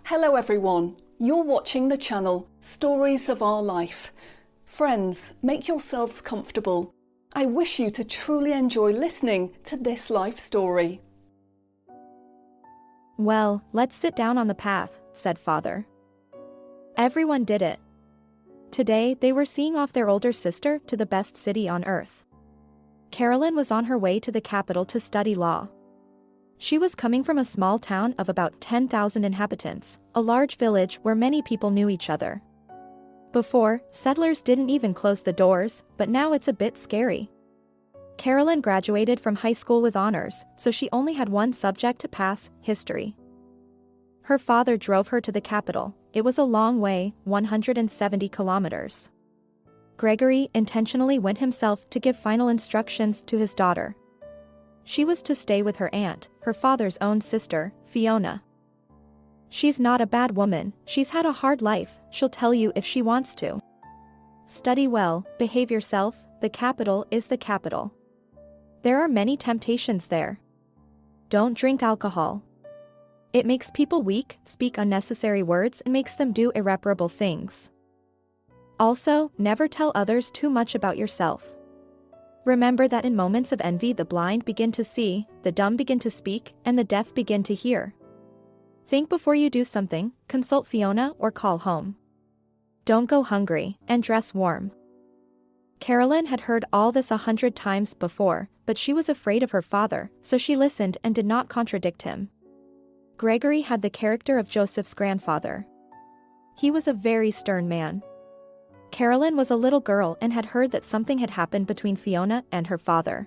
Hello everyone, you're watching the channel Stories of Our Life. Friends, make yourselves comfortable. I wish you to truly enjoy listening to this life story. Well, let's sit down on the path, said Father. Everyone did it. Today they were seeing off their older sister to the best city on earth. Carolyn was on her way to the capital to study law. She was coming from a small town of about 10,000 inhabitants, a large village where many people knew each other. Before, settlers didn't even close the doors, but now it's a bit scary. Carolyn graduated from high school with honors, so she only had one subject to pass, history. Her father drove her to the capital. It was a long way, 170 kilometers. Gregory intentionally went himself to give final instructions to his daughter. She was to stay with her aunt, her father's own sister, Fiona. She's not a bad woman, she's had a hard life, she'll tell you if she wants to. Study well, behave yourself, the capital is the capital. There are many temptations there. Don't drink alcohol. It makes people weak, speak unnecessary words, and makes them do irreparable things. Also, never tell others too much about yourself. Remember that in moments of envy the blind begin to see, the dumb begin to speak, and the deaf begin to hear. Think before you do something, consult Fiona or call home. Don't go hungry, and dress warm. Carolyn had heard all this 100 times before, but she was afraid of her father, so she listened and did not contradict him. Gregory had the character of Joseph's grandfather. He was a very stern man. Carolyn was a little girl and had heard that something had happened between Fiona and her father.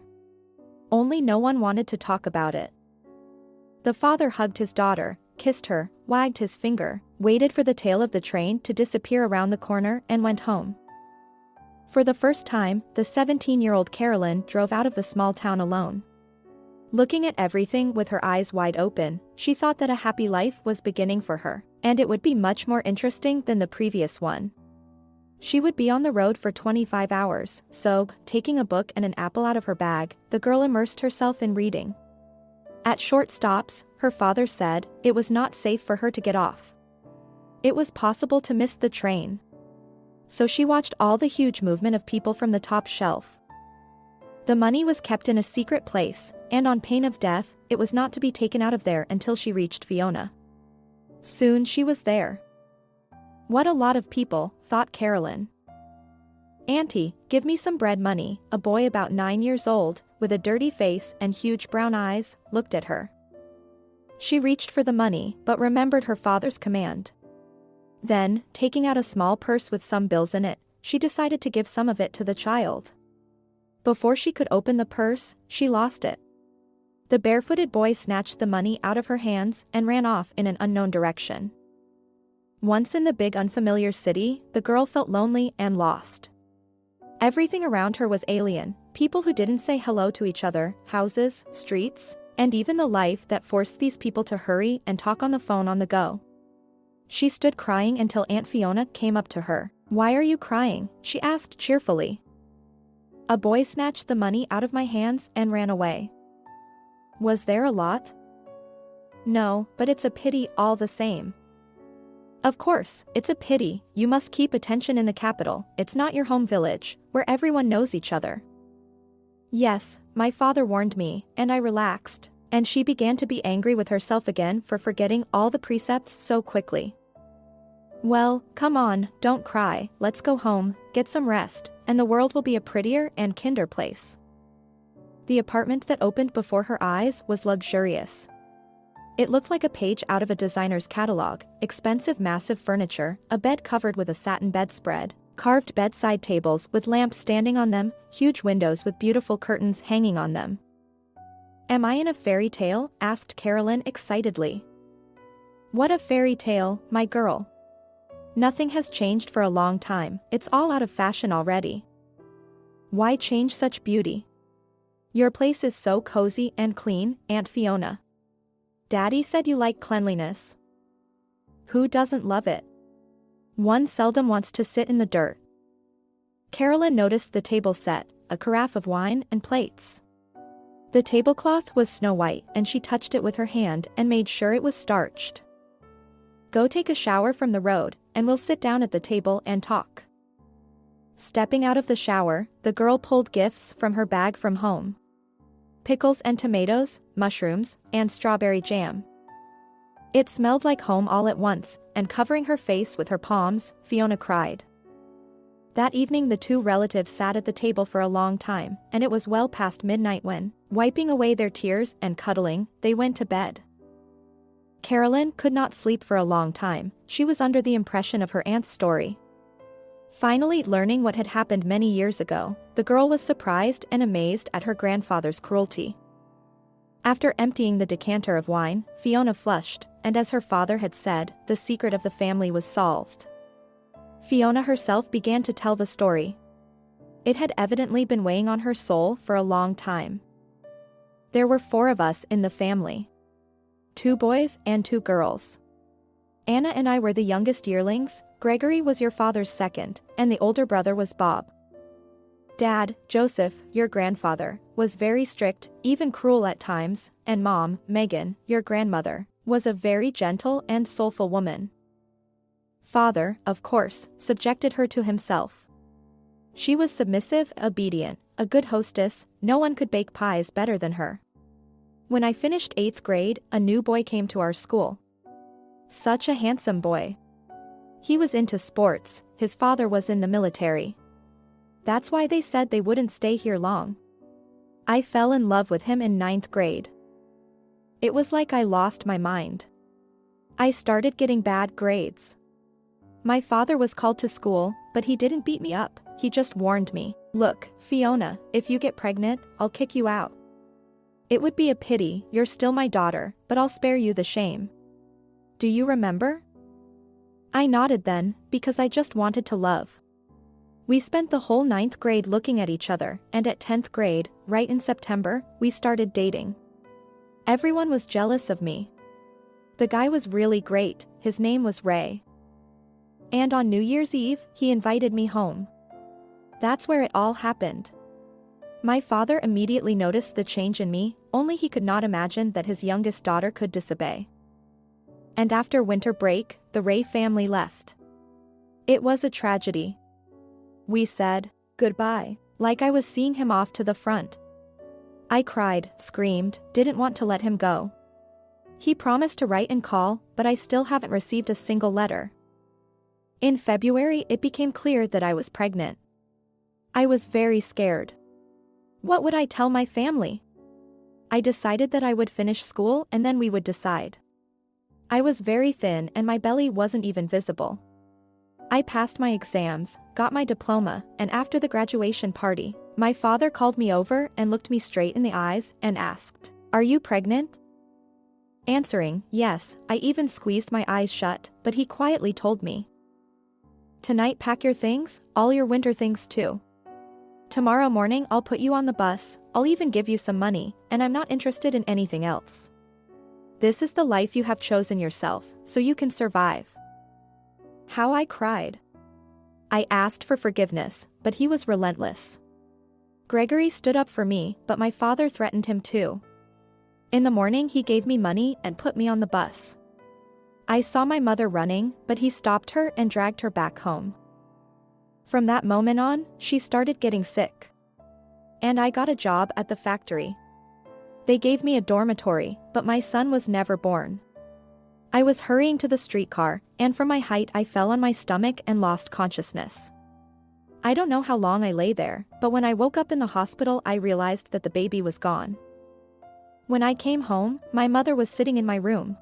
Only no one wanted to talk about it. The father hugged his daughter, kissed her, wagged his finger, waited for the tail of the train to disappear around the corner and went home. For the first time, the 17-year-old Carolyn drove out of the small town alone. Looking at everything with her eyes wide open, she thought that a happy life was beginning for her, and it would be much more interesting than the previous one. She would be on the road for 25 hours, so, taking a book and an apple out of her bag, the girl immersed herself in reading. At short stops, her father said, it was not safe for her to get off. It was possible to miss the train. So she watched all the huge movement of people from the top shelf. The money was kept in a secret place, and on pain of death, it was not to be taken out of there until she reached Fiona. Soon she was there. What a lot of people, thought Carolyn. Auntie, give me some bread money. A boy about 9 years old, with a dirty face and huge brown eyes, looked at her. She reached for the money, but remembered her father's command. Then, taking out a small purse with some bills in it, she decided to give some of it to the child. Before she could open the purse, she lost it. The barefooted boy snatched the money out of her hands and ran off in an unknown direction. Once in the big unfamiliar city, the girl felt lonely and lost. Everything around her was alien, people who didn't say hello to each other, houses, streets, and even the life that forced these people to hurry and talk on the phone on the go. She stood crying until Aunt Fiona came up to her. "Why are you crying?" she asked cheerfully. "A boy snatched the money out of my hands and ran away." "Was there a lot?" "No, but it's a pity all the same." "Of course, it's a pity, you must keep attention in the capital, it's not your home village, where everyone knows each other." "Yes, my father warned me, and I relaxed," and she began to be angry with herself again for forgetting all the precepts so quickly. "Well, come on, don't cry, let's go home, get some rest, and the world will be a prettier and kinder place." The apartment that opened before her eyes was luxurious. It looked like a page out of a designer's catalog, expensive massive furniture, a bed covered with a satin bedspread, carved bedside tables with lamps standing on them, huge windows with beautiful curtains hanging on them. "Am I in a fairy tale?" asked Carolyn excitedly. "What a fairy tale, my girl. Nothing has changed for a long time, it's all out of fashion already. Why change such beauty? Your place is so cozy and clean, Aunt Fiona. Daddy said you like cleanliness. Who doesn't love it? One seldom wants to sit in the dirt." Carolyn noticed the table set, a carafe of wine and plates. The tablecloth was snow white and she touched it with her hand and made sure it was starched. Go take a shower from the road, and we'll sit down at the table and talk. Stepping out of the shower, the girl pulled gifts from her bag from home. Pickles and tomatoes, mushrooms, and strawberry jam. It smelled like home all at once, and covering her face with her palms, Fiona cried. That evening the two relatives sat at the table for a long time, and it was well past midnight when, wiping away their tears and cuddling, they went to bed. Carolyn could not sleep for a long time. She was under the impression of her aunt's story. Finally learning what had happened many years ago, the girl was surprised and amazed at her grandfather's cruelty. After emptying the decanter of wine, Fiona flushed, and as her father had said, the secret of the family was solved. Fiona herself began to tell the story. It had evidently been weighing on her soul for a long time. There were 4 of us in the family. 2 boys and 2 girls. Anna and I were the youngest yearlings. Gregory was your father's second, and the older brother was Bob. Dad, Joseph, your grandfather, was very strict, even cruel at times, and Mom, Megan, your grandmother, was a very gentle and soulful woman. Father, of course, subjected her to himself. She was submissive, obedient, a good hostess. No one could bake pies better than her. When I finished 8th grade, a new boy came to our school. Such a handsome boy. He was into sports, his father was in the military. That's why they said they wouldn't stay here long. I fell in love with him in 9th grade. It was like I lost my mind. I started getting bad grades. My father was called to school, but he didn't beat me up, he just warned me, "Look, Fiona, if you get pregnant, I'll kick you out. It would be a pity, you're still my daughter, but I'll spare you the shame. Do you remember?" I nodded then, because I just wanted to love. We spent the whole 9th grade looking at each other, and at 10th grade, right in September, we started dating. Everyone was jealous of me. The guy was really great, his name was Ray. And on New Year's Eve, he invited me home. That's where it all happened. My father immediately noticed the change in me, only he could not imagine that his youngest daughter could disobey. And after winter break, the Ray family left. It was a tragedy. We said goodbye, like I was seeing him off to the front. I cried, screamed, didn't want to let him go. He promised to write and call, but I still haven't received a single letter. In February, it became clear that I was pregnant. I was very scared. What would I tell my family? I decided that I would finish school and then we would decide. I was very thin and my belly wasn't even visible. I passed my exams, got my diploma, and after the graduation party, my father called me over and looked me straight in the eyes and asked, "Are you pregnant?" Answering, yes, I even squeezed my eyes shut, but he quietly told me, "Tonight pack your things, all your winter things too. Tomorrow morning I'll put you on the bus, I'll even give you some money, and I'm not interested in anything else. This is the life you have chosen yourself, so you can survive." How I cried. I asked for forgiveness, but he was relentless. Gregory stood up for me, but my father threatened him too. In the morning he gave me money and put me on the bus. I saw my mother running, but he stopped her and dragged her back home. From that moment on, she started getting sick. And I got a job at the factory. They gave me a dormitory, but my son was never born. I was hurrying to the streetcar, and from my height I fell on my stomach and lost consciousness. I don't know how long I lay there, but when I woke up in the hospital I realized that the baby was gone. When I came home, my mother was sitting in my room.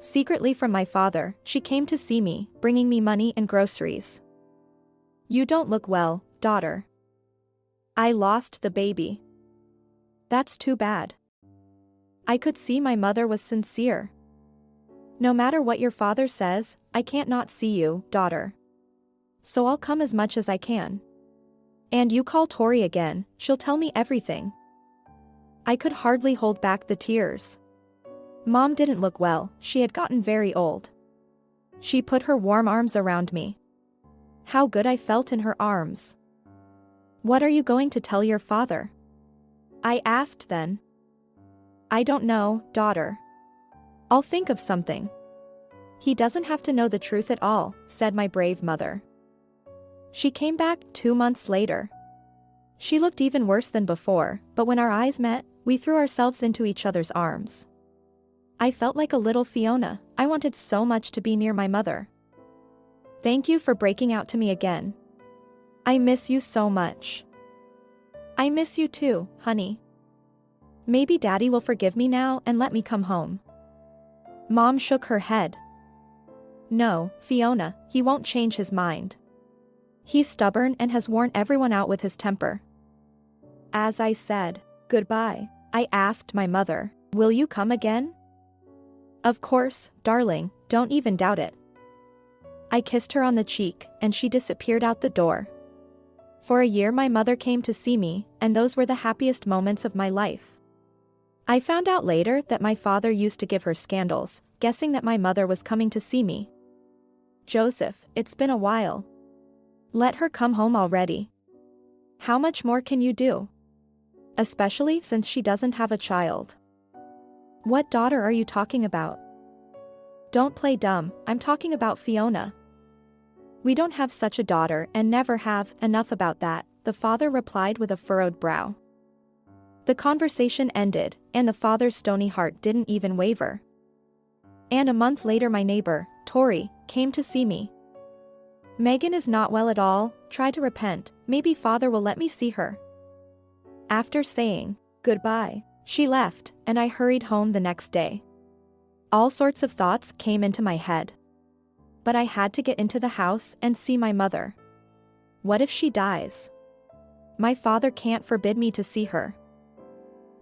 Secretly from my father, she came to see me, bringing me money and groceries. "You don't look well, daughter. I lost the baby." That's too bad. I could see my mother was sincere. "No matter what your father says, I can't not see you, daughter. So I'll come as much as I can. And you call Tori again, she'll tell me everything." I could hardly hold back the tears. Mom didn't look well, she had gotten very old. She put her warm arms around me. How good I felt in her arms. "What are you going to tell your father?" I asked then. "I don't know, daughter. I'll think of something. He doesn't have to know the truth at all, said my brave mother. She came back 2 months later. She looked even worse than before, but when our eyes met, we threw ourselves into each other's arms. I felt like a little Fiona. I wanted so much to be near my mother. Thank you for breaking out to me again. I miss you so much. I miss you too, honey. Maybe Daddy will forgive me now and let me come home. Mom shook her head. No, Fiona, he won't change his mind. He's stubborn and has worn everyone out with his temper. As I said goodbye, I asked my mother, will you come again? Of course, darling, don't even doubt it. I kissed her on the cheek, and she disappeared out the door. For a year my mother came to see me, and those were the happiest moments of my life. I found out later that my father used to give her scandals, guessing that my mother was coming to see me. Joseph, it's been a while. Let her come home already. How much more can you do? Especially since she doesn't have a child. What daughter are you talking about? Don't play dumb, I'm talking about Fiona. We don't have such a daughter and never have. Enough about that, the father replied with a furrowed brow. The conversation ended, and the father's stony heart didn't even waver. And a month later my neighbor, Tori, came to see me. Megan is not well at all, try to repent, maybe father will let me see her. After saying goodbye, she left, and I hurried home the next day. All sorts of thoughts came into my head. But I had to get into the house and see my mother. What if she dies? My father can't forbid me to see her.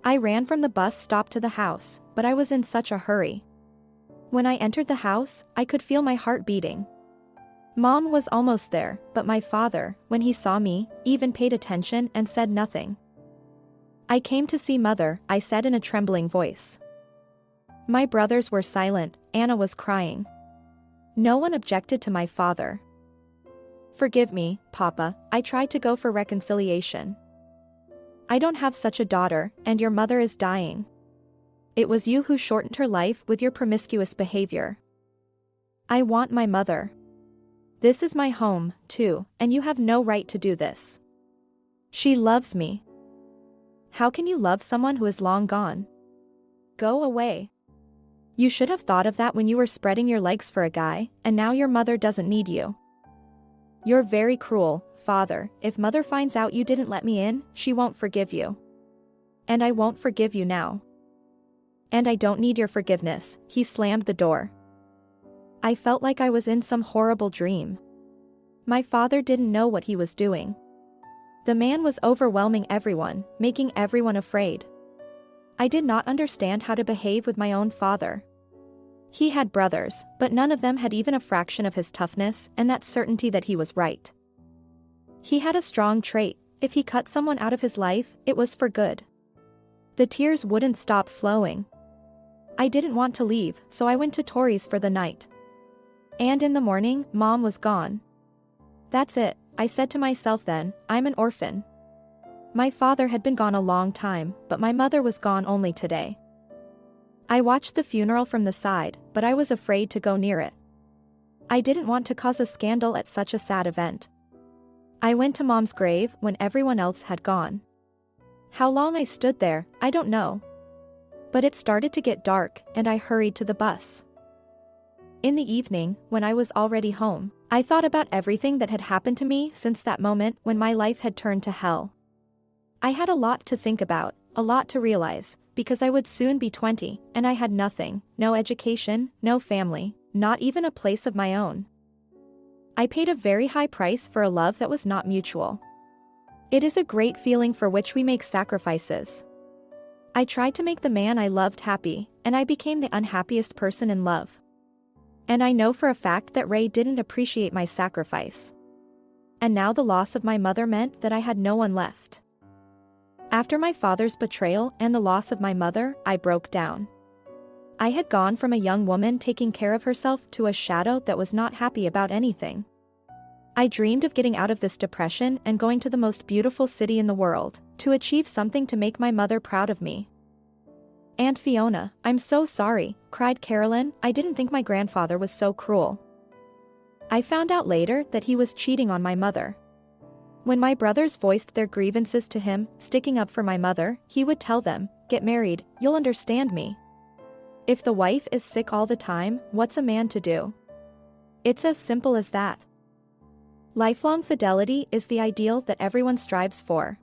I ran from the bus stop to the house, but I was in such a hurry. When I entered the house, I could feel my heart beating. Mom was almost there, but my father, when he saw me, even paid attention and said nothing. I came to see Mother, I said in a trembling voice. My brothers were silent, Anna was crying. No one objected to my father. Forgive me, Papa, I tried to go for reconciliation. I don't have such a daughter, and your mother is dying. It was you who shortened her life with your promiscuous behavior. I want my mother. This is my home, too, and you have no right to do this. She loves me. How can you love someone who is long gone? Go away. You should have thought of that when you were spreading your legs for a guy, and now your mother doesn't need you. You're very cruel, Father. If Mother finds out you didn't let me in, she won't forgive you. And I won't forgive you now. And I don't need your forgiveness, he slammed the door. I felt like I was in some horrible dream. My father didn't know what he was doing. The man was overwhelming everyone, making everyone afraid. I did not understand how to behave with my own father. He had brothers, but none of them had even a fraction of his toughness and that certainty that he was right. He had a strong trait: if he cut someone out of his life, it was for good. The tears wouldn't stop flowing. I didn't want to leave, so I went to Tori's for the night. And in the morning, Mom was gone. That's it, I said to myself then, I'm an orphan. My father had been gone a long time, but my mother was gone only today. I watched the funeral from the side, but I was afraid to go near it. I didn't want to cause a scandal at such a sad event. I went to Mom's grave when everyone else had gone. How long I stood there, I don't know. But it started to get dark, and I hurried to the bus. In the evening, when I was already home, I thought about everything that had happened to me since that moment when my life had turned to hell. I had a lot to think about, a lot to realize, because I would soon be 20, and I had nothing, no education, no family, not even a place of my own. I paid a very high price for a love that was not mutual. It is a great feeling for which we make sacrifices. I tried to make the man I loved happy, and I became the unhappiest person in love. And I know for a fact that Ray didn't appreciate my sacrifice. And now the loss of my mother meant that I had no one left. After my father's betrayal and the loss of my mother, I broke down. I had gone from a young woman taking care of herself to a shadow that was not happy about anything. I dreamed of getting out of this depression and going to the most beautiful city in the world, to achieve something to make my mother proud of me. Aunt Fiona, I'm so sorry, cried Carolyn. I didn't think my grandfather was so cruel. I found out later that he was cheating on my mother. When my brothers voiced their grievances to him, sticking up for my mother, he would tell them, "Get married, you'll understand me. If the wife is sick all the time, what's a man to do?" It's as simple as that. Lifelong fidelity is the ideal that everyone strives for.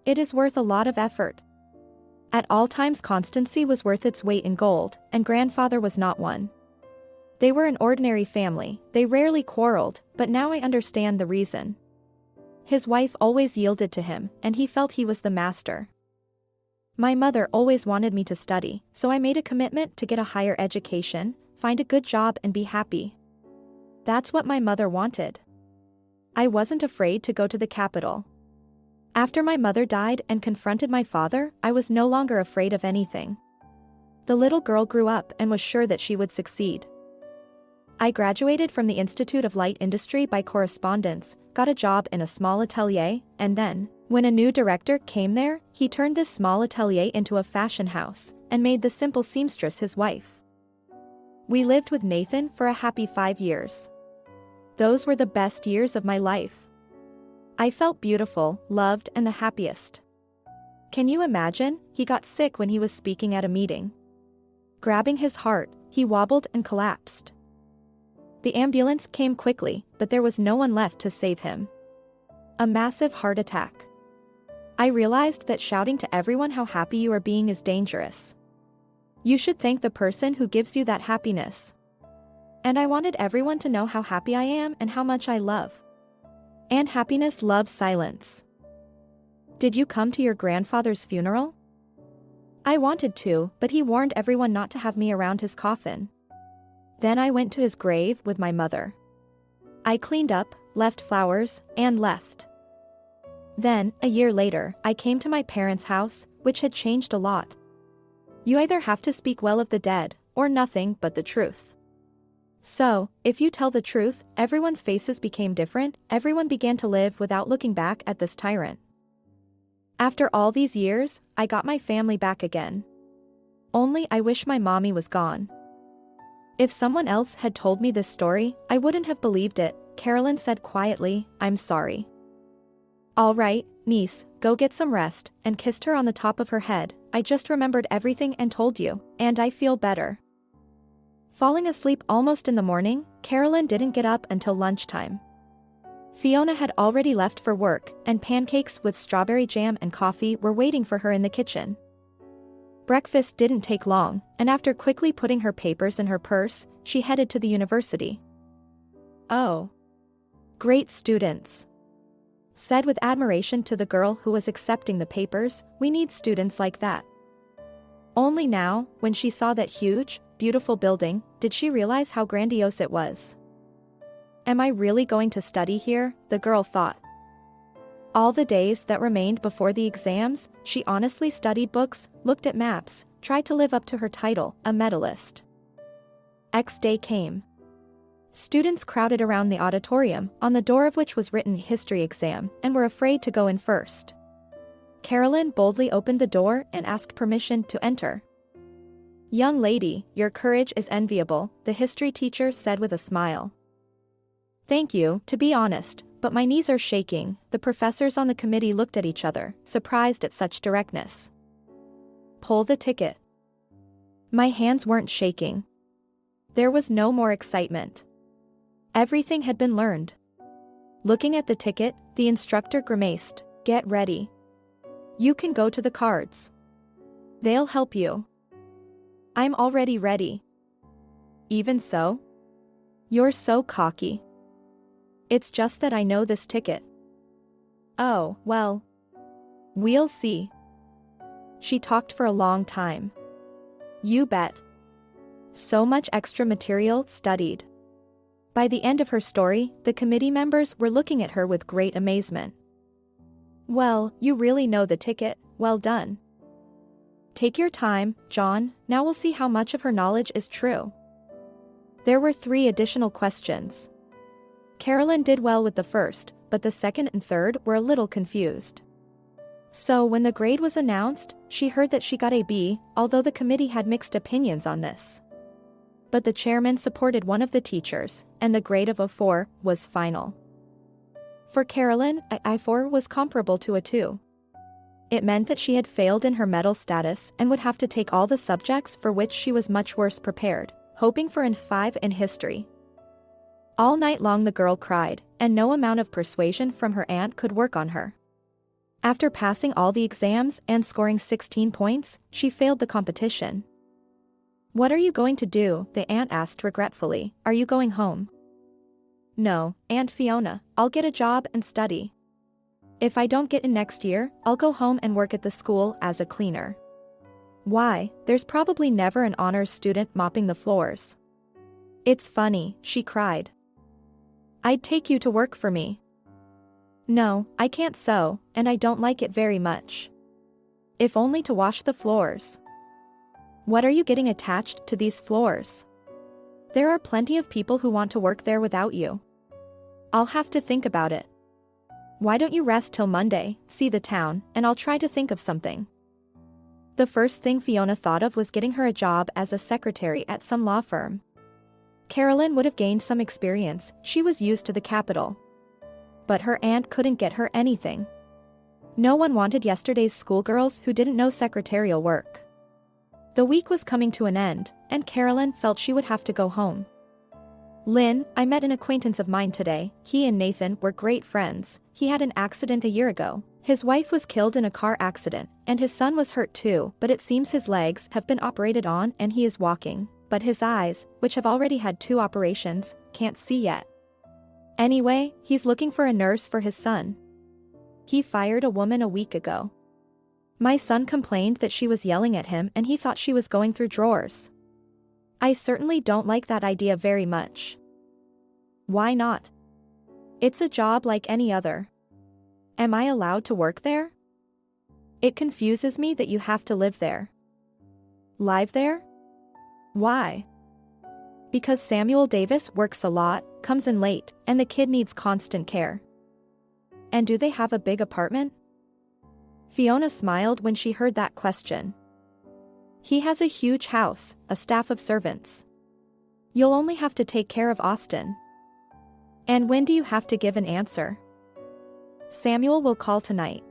It is worth a lot of effort. At all times, constancy was worth its weight in gold, and grandfather was not one. They were an ordinary family, they rarely quarreled, but now I understand the reason. His wife always yielded to him, and he felt he was the master. My mother always wanted me to study, so I made a commitment to get a higher education, find a good job and be happy. That's what my mother wanted. I wasn't afraid to go to the capital. After my mother died and confronted my father, I was no longer afraid of anything. The little girl grew up and was sure that she would succeed. I graduated from the Institute of Light Industry by correspondence, got a job in a small atelier, and then, when a new director came there, he turned this small atelier into a fashion house, and made the simple seamstress his wife. We lived with Nathan for a happy 5 years. Those were the best years of my life. I felt beautiful, loved, and the happiest. Can you imagine? He got sick when he was speaking at a meeting. Grabbing his heart, he wobbled and collapsed. The ambulance came quickly, but there was no one left to save him. A massive heart attack. I realized that shouting to everyone how happy you are being is dangerous. You should thank the person who gives you that happiness. And I wanted everyone to know how happy I am and how much I love. And happiness loves silence. Did you come to your grandfather's funeral? I wanted to, but he warned everyone not to have me around his coffin. Then I went to his grave with my mother. I cleaned up, left flowers, and left. Then, a year later, I came to my parents' house, which had changed a lot. You either have to speak well of the dead, or nothing but the truth. So, if you tell the truth, everyone's faces became different, everyone began to live without looking back at this tyrant. After all these years, I got my family back again. Only I wish my mommy was gone. If someone else had told me this story, I wouldn't have believed it, Carolyn said quietly. I'm sorry. All right, niece, go get some rest, and kissed her on the top of her head. I just remembered everything and told you, and I feel better. Falling asleep almost in the morning, Carolyn didn't get up until lunchtime. Fiona had already left for work, and pancakes with strawberry jam and coffee were waiting for her in the kitchen. Breakfast didn't take long, and after quickly putting her papers in her purse, she headed to the university. Oh. Great students. Said with admiration to the girl who was accepting the papers, we need students like that. Only now, when she saw that huge, beautiful building, did she realize how grandiose it was. Am I really going to study here? The girl thought. All the days that remained before the exams, she honestly studied books, looked at maps, tried to live up to her title, a medalist. X day came. Students crowded around the auditorium, on the door of which was written history exam, and were afraid to go in first. Carolyn boldly opened the door and asked permission to enter. Young lady, your courage is enviable, the history teacher said with a smile. Thank you, to be honest, but my knees are shaking. The professors on the committee looked at each other, surprised at such directness. Pull the ticket. My hands weren't shaking. There was no more excitement. Everything had been learned. Looking at the ticket, the instructor grimaced. Get ready. You can go to the cards. They'll help you. I'm already ready. Even so? You're so cocky. It's just that I know this ticket. Oh, well. We'll see. She talked for a long time. You bet. So much extra material studied. By the end of her story, the committee members were looking at her with great amazement. Well, you really know the ticket, well done. Take your time, John, now we'll see how much of her knowledge is true. There were 3 additional questions. Carolyn did well with the first, but the second and third were a little confused. So when the grade was announced, she heard that she got a B, although the committee had mixed opinions on this. But the chairman supported one of the teachers, and the grade of a 4 was final. For Carolyn, a I4 was comparable to a 2. It meant that she had failed in her medal status and would have to take all the subjects for which she was much worse prepared, hoping for an 5 in history. All night long the girl cried, and no amount of persuasion from her aunt could work on her. After passing all the exams and scoring 16 points, she failed the competition. "What are you going to do?" the aunt asked regretfully. "Are you going home?" "No, Aunt Fiona, I'll get a job and study. If I don't get in next year, I'll go home and work at the school as a cleaner." "Why, there's probably never an honors student mopping the floors." "It's funny," she cried. "I'd take you to work for me." "No, I can't sew, and I don't like it very much. If only to wash the floors." "What are you getting attached to these floors? There are plenty of people who want to work there without you." "I'll have to think about it." "Why don't you rest till Monday, see the town, and I'll try to think of something." The first thing Fiona thought of was getting her a job as a secretary at some law firm. Carolyn would have gained some experience, she was used to the capital. But her aunt couldn't get her anything. No one wanted yesterday's schoolgirls who didn't know secretarial work. The week was coming to an end, and Carolyn felt she would have to go home. "Lynn, I met an acquaintance of mine today. He and Nathan were great friends. He had an accident a year ago. His wife was killed in a car accident, and his son was hurt too, but it seems his legs have been operated on and he is walking, but his eyes, which have already had 2 operations, can't see yet. Anyway, he's looking for a nurse for his son. He fired a woman a week ago. My son complained that she was yelling at him and he thought she was going through drawers. I certainly don't like that idea very much." "Why not?" "It's a job like any other." "Am I allowed to work there?" "It confuses me that you have to live there." "Live there?" "Why?" "Because Samuel Davis works a lot, comes in late, and the kid needs constant care." "And do they have a big apartment?" Fiona smiled when she heard that question. "He has a huge house, a staff of servants. You'll only have to take care of Austin." "And when do you have to give an answer?" "Samuel will call tonight."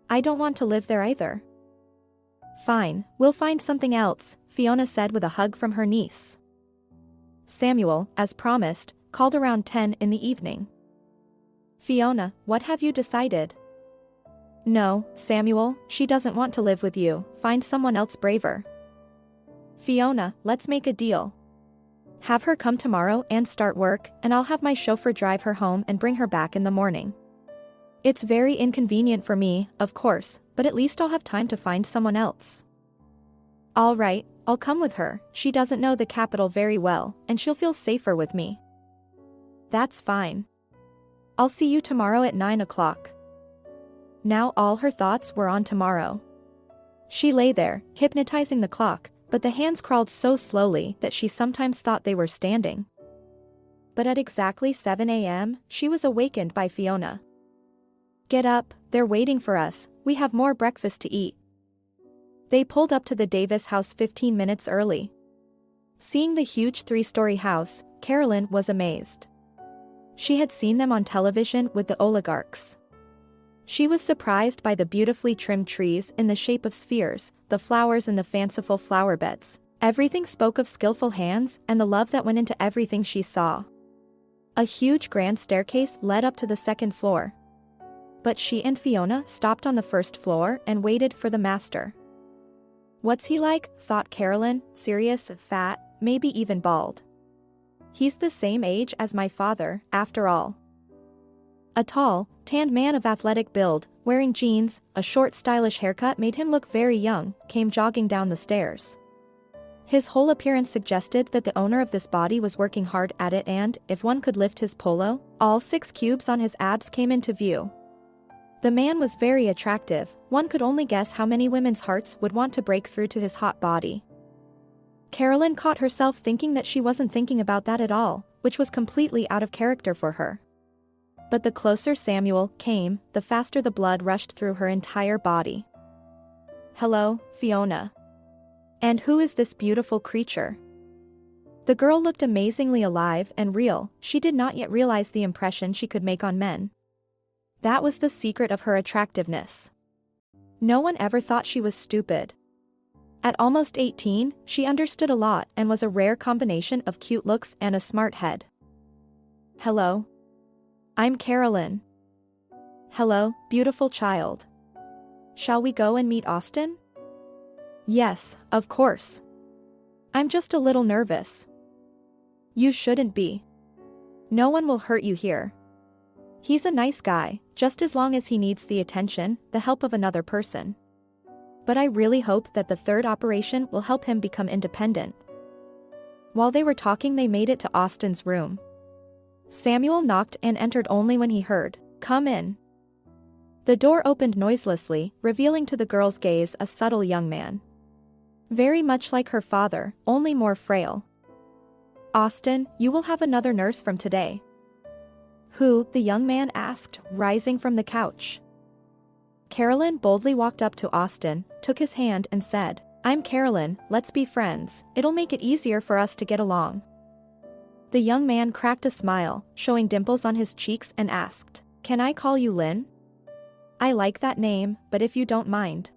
"I don't want to live there either." "Fine, we'll find something else," Fiona said with a hug from her niece. Samuel, as promised, called around 10 in the evening. "Fiona, what have you decided?" "No, Samuel, she doesn't want to live with you, find someone else braver." "Fiona, let's make a deal. Have her come tomorrow and start work, and I'll have my chauffeur drive her home and bring her back in the morning. It's very inconvenient for me, of course, but at least I'll have time to find someone else." "All right, I'll come with her, she doesn't know the capital very well, and she'll feel safer with me." "That's fine. I'll see you tomorrow at 9 o'clock. Now all her thoughts were on tomorrow. She lay there, hypnotizing the clock, but the hands crawled so slowly that she sometimes thought they were standing. But at exactly 7 a.m., she was awakened by Fiona. "Get up, they're waiting for us, we have more breakfast to eat." They pulled up to the Davis house 15 minutes early. Seeing the huge 3-story house, Carolyn was amazed. She had seen them on television with the oligarchs. She was surprised by the beautifully trimmed trees in the shape of spheres, the flowers in the fanciful flower beds. Everything spoke of skillful hands and the love that went into everything she saw. A huge grand staircase led up to the 2nd floor. But she and Fiona stopped on the 1st floor and waited for the master. "What's he like?" thought Carolyn, serious, fat, maybe even bald. "He's the same age as my father, after all." A tall, tanned man of athletic build, wearing jeans, a short stylish haircut made him look very young, came jogging down the stairs. His whole appearance suggested that the owner of this body was working hard at it and, if one could lift his polo, all 6 cubes on his abs came into view. The man was very attractive, one could only guess how many women's hearts would want to break through to his hot body. Carolyn caught herself thinking that she wasn't thinking about that at all, which was completely out of character for her. But the closer Samuel came, the faster the blood rushed through her entire body. "Hello, Fiona. And who is this beautiful creature?" The girl looked amazingly alive and real. She did not yet realize the impression she could make on men. That was the secret of her attractiveness. No one ever thought she was stupid. At almost 18, she understood a lot and was a rare combination of cute looks and a smart head. "Hello. I'm Carolyn." "Hello, beautiful child. Shall we go and meet Austin?" "Yes, of course. I'm just a little nervous." "You shouldn't be. No one will hurt you here. He's a nice guy, just as long as he needs the attention, the help of another person. But I really hope that the third operation will help him become independent." While they were talking, they made it to Austin's room. Samuel knocked and entered only when he heard, "Come in." The door opened noiselessly, revealing to the girl's gaze a subtle young man. Very much like her father, only more frail. "Austin, you will have another nurse from today." "Who?" the young man asked, rising from the couch. Carolyn boldly walked up to Austin, took his hand and said, "I'm Carolyn, let's be friends, it'll make it easier for us to get along." The young man cracked a smile, showing dimples on his cheeks, and asked, "Can I call you Lynn?" "I like that name, but if you don't mind."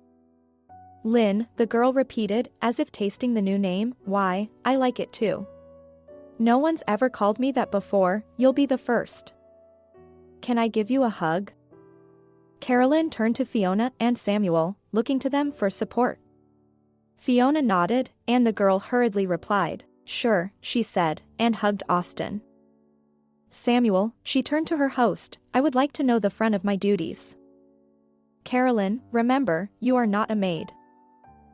"Lynn," the girl repeated, as if tasting the new name. "Why, I like it too. No one's ever called me that before, you'll be the first." "Can I give you a hug?" Carolyn turned to Fiona and Samuel, looking to them for support. Fiona nodded, and the girl hurriedly replied, "Sure," she said, and hugged Austin. "Samuel," she turned to her host, "I would like to know the front of my duties." "Carolyn, remember, you are not a maid.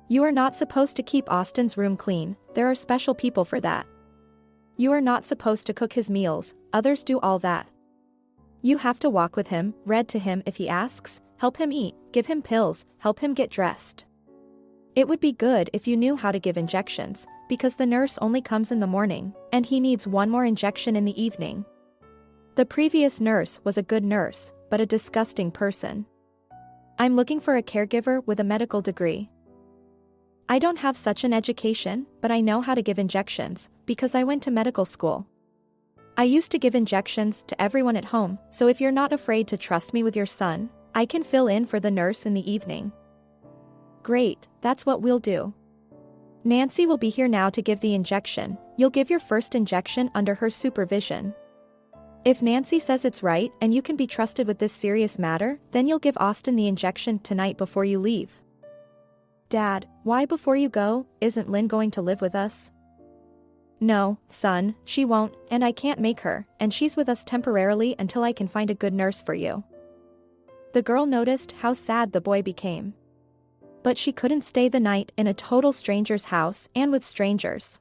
You are not supposed to keep Austin's room clean, there are special people for that. You are not supposed to cook his meals, others do all that. You have to walk with him, read to him if he asks, help him eat, give him pills, help him get dressed. It would be good if you knew how to give injections, because the nurse only comes in the morning, and he needs one more injection in the evening." The previous nurse was a good nurse, but a disgusting person. "I'm looking for a caregiver with a medical degree. I don't have such an education, but I know how to give injections, because I went to medical school. I used to give injections to everyone at home, so if you're not afraid to trust me with your son, I can fill in for the nurse in the evening." "Great, that's what we'll do. Nancy will be here now to give the injection. You'll give your first injection under her supervision. If Nancy says it's right and you can be trusted with this serious matter, then you'll give Austin the injection tonight before you leave." "Dad, why before you go, isn't Lynn going to live with us?" "No, son, she won't, and I can't make her, and she's with us temporarily until I can find a good nurse for you." The girl noticed how sad the boy became. But she couldn't stay the night in a total stranger's house and with strangers.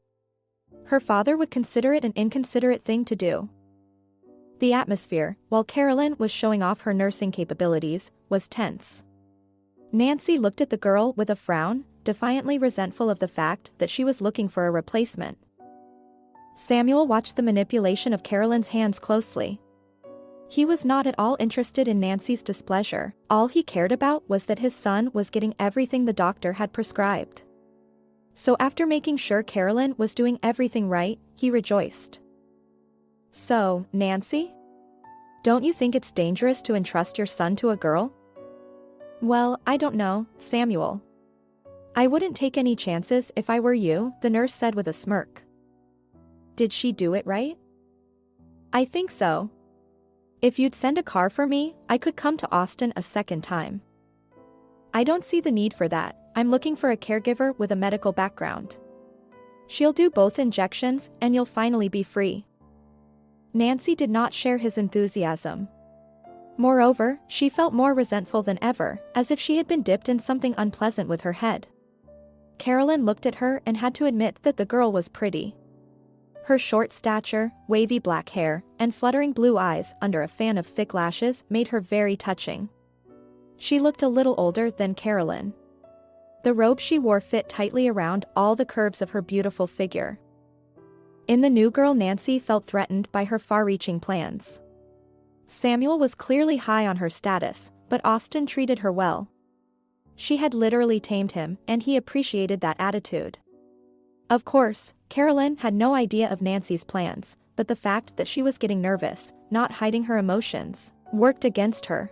Her father would consider it an inconsiderate thing to do. The atmosphere, while Carolyn was showing off her nursing capabilities, was tense. Nancy looked at the girl with a frown, defiantly resentful of the fact that she was looking for a replacement. Samuel watched the manipulation of Carolyn's hands closely. He was not at all interested in Nancy's displeasure. All he cared about was that his son was getting everything the doctor had prescribed. So after making sure Carolyn was doing everything right, he rejoiced. "So, Nancy? Don't you think it's dangerous to entrust your son to a girl?" "Well, I don't know, Samuel. I wouldn't take any chances if I were you," the nurse said with a smirk. "Did she do it right?" "I think so. If you'd send a car for me, I could come to Austin a second time." "I don't see the need for that. I'm looking for a caregiver with a medical background. She'll do both injections and you'll finally be free." Nancy did not share his enthusiasm. Moreover, she felt more resentful than ever, as if she had been dipped in something unpleasant with her head. Carolyn looked at her and had to admit that the girl was pretty. Her short stature, wavy black hair, and fluttering blue eyes under a fan of thick lashes made her very touching. She looked a little older than Carolyn. The robe she wore fit tightly around all the curves of her beautiful figure. In the new girl, Nancy felt threatened by her far-reaching plans. Samuel was clearly high on her status, but Austin treated her well. She had literally tamed him, and he appreciated that attitude. Of course, Carolyn had no idea of Nancy's plans, but the fact that she was getting nervous, not hiding her emotions, worked against her.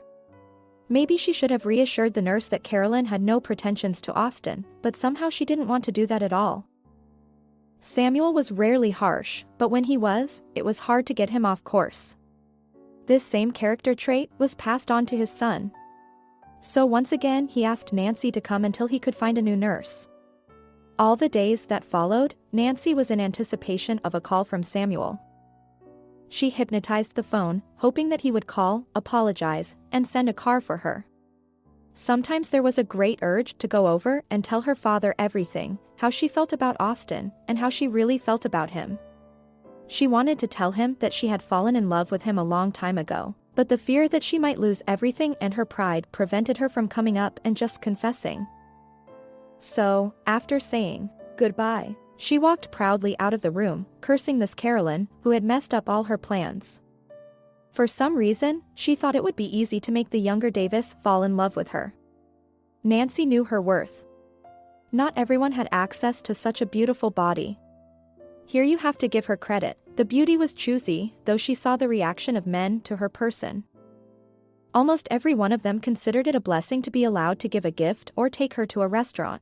Maybe she should have reassured the nurse that Carolyn had no pretensions to Austin, but somehow she didn't want to do that at all. Samuel was rarely harsh, but when he was, it was hard to get him off course. This same character trait was passed on to his son. So once again he asked Nancy to come until he could find a new nurse. All the days that followed, Nancy was in anticipation of a call from Samuel. She hypnotized the phone, hoping that he would call, apologize, and send a car for her. Sometimes there was a great urge to go over and tell her father everything, how she felt about Austin, and how she really felt about him. She wanted to tell him that she had fallen in love with him a long time ago, but the fear that she might lose everything and her pride prevented her from coming up and just confessing. So, after saying goodbye, she walked proudly out of the room, cursing this Carolyn, who had messed up all her plans. For some reason, she thought it would be easy to make the younger Davis fall in love with her. Nancy knew her worth. Not everyone had access to such a beautiful body. Here you have to give her credit, the beauty was choosy, though she saw the reaction of men to her person. Almost every one of them considered it a blessing to be allowed to give a gift or take her to a restaurant.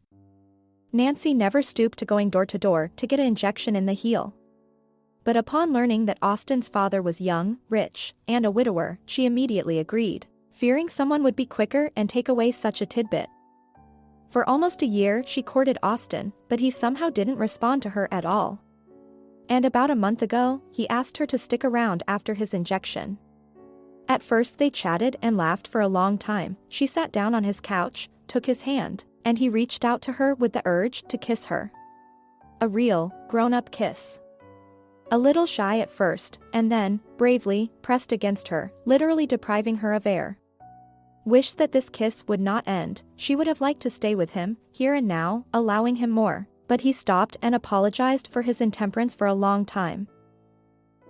Nancy never stooped to going door to door to get an injection in the heel. But upon learning that Austin's father was young, rich, and a widower, she immediately agreed, fearing someone would be quicker and take away such a tidbit. For almost a year she courted Austin, but he somehow didn't respond to her at all. And about a month ago, he asked her to stick around after his injection. At first they chatted and laughed for a long time. She sat down on his couch, took his hand, and he reached out to her with the urge to kiss her. A real, grown-up kiss. A little shy at first, and then, bravely, pressed against her, literally depriving her of air. Wished that this kiss would not end, she would have liked to stay with him, here and now, allowing him more, but he stopped and apologized for his intemperance for a long time.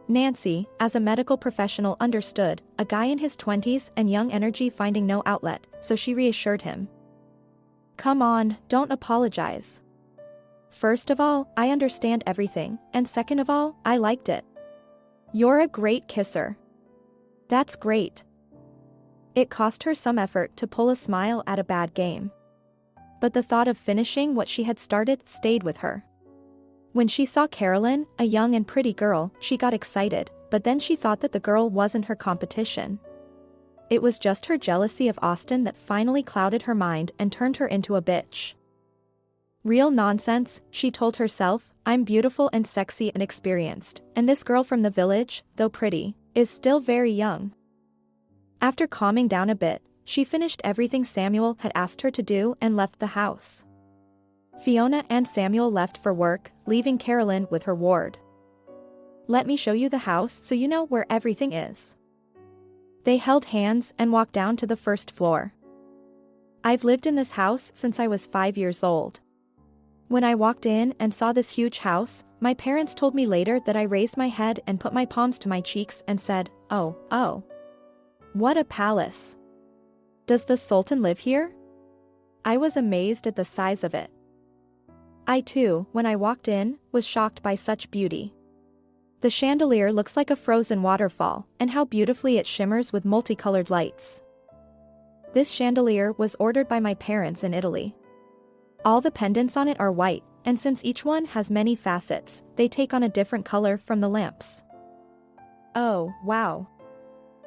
Nancy, as a medical professional, understood, a guy in his 20s and young energy finding no outlet, so she reassured him. Come on, don't apologize. First of all, I understand everything, and second of all, I liked it. You're a great kisser. That's great. It cost her some effort to pull a smile at a bad game. But the thought of finishing what she had started stayed with her. When she saw Carolyn, a young and pretty girl, she got excited, but then she thought that the girl wasn't her competition. It was just her jealousy of Austin that finally clouded her mind and turned her into a bitch. Real nonsense, she told herself, I'm beautiful and sexy and experienced, and this girl from the village, though pretty, is still very young. After calming down a bit, she finished everything Samuel had asked her to do and left the house. Fiona and Samuel left for work, leaving Carolyn with her ward. Let me show you the house so you know where everything is. They held hands and walked down to the first floor. I've lived in this house since I was 5 years old. When I walked in and saw this huge house, my parents told me later that I raised my head and put my palms to my cheeks and said, oh. What a palace. Does the Sultan live here? I was amazed at the size of it. I too, when I walked in, was shocked by such beauty. The chandelier looks like a frozen waterfall, and how beautifully it shimmers with multicolored lights. This chandelier was ordered by my parents in Italy. All the pendants on it are white, and since each one has many facets, they take on a different color from the lamps. Oh, wow.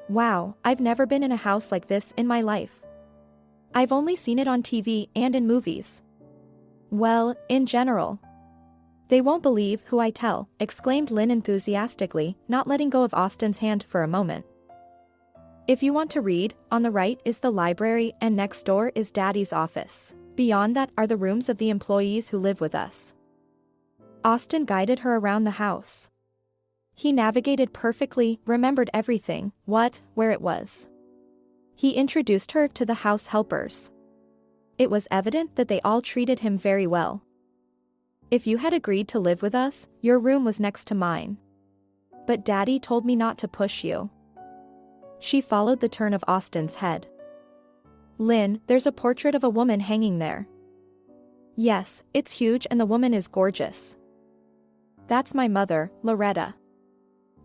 Wow, I've never been in a house like this in my life. I've only seen it on TV and in movies. Well, in general. They won't believe who I tell, exclaimed Lynn enthusiastically, not letting go of Austin's hand for a moment. If you want to read, on the right is the library and next door is Daddy's office. Beyond that are the rooms of the employees who live with us. Austin guided her around the house. He navigated perfectly, remembered everything, where it was. He introduced her to the house helpers. It was evident that they all treated him very well. If you had agreed to live with us, your room was next to mine. But Daddy told me not to push you. she followed the turn of Austin's head. Lynn, there's a portrait of a woman hanging there. Yes, it's huge and the woman is gorgeous. That's my mother, Loretta.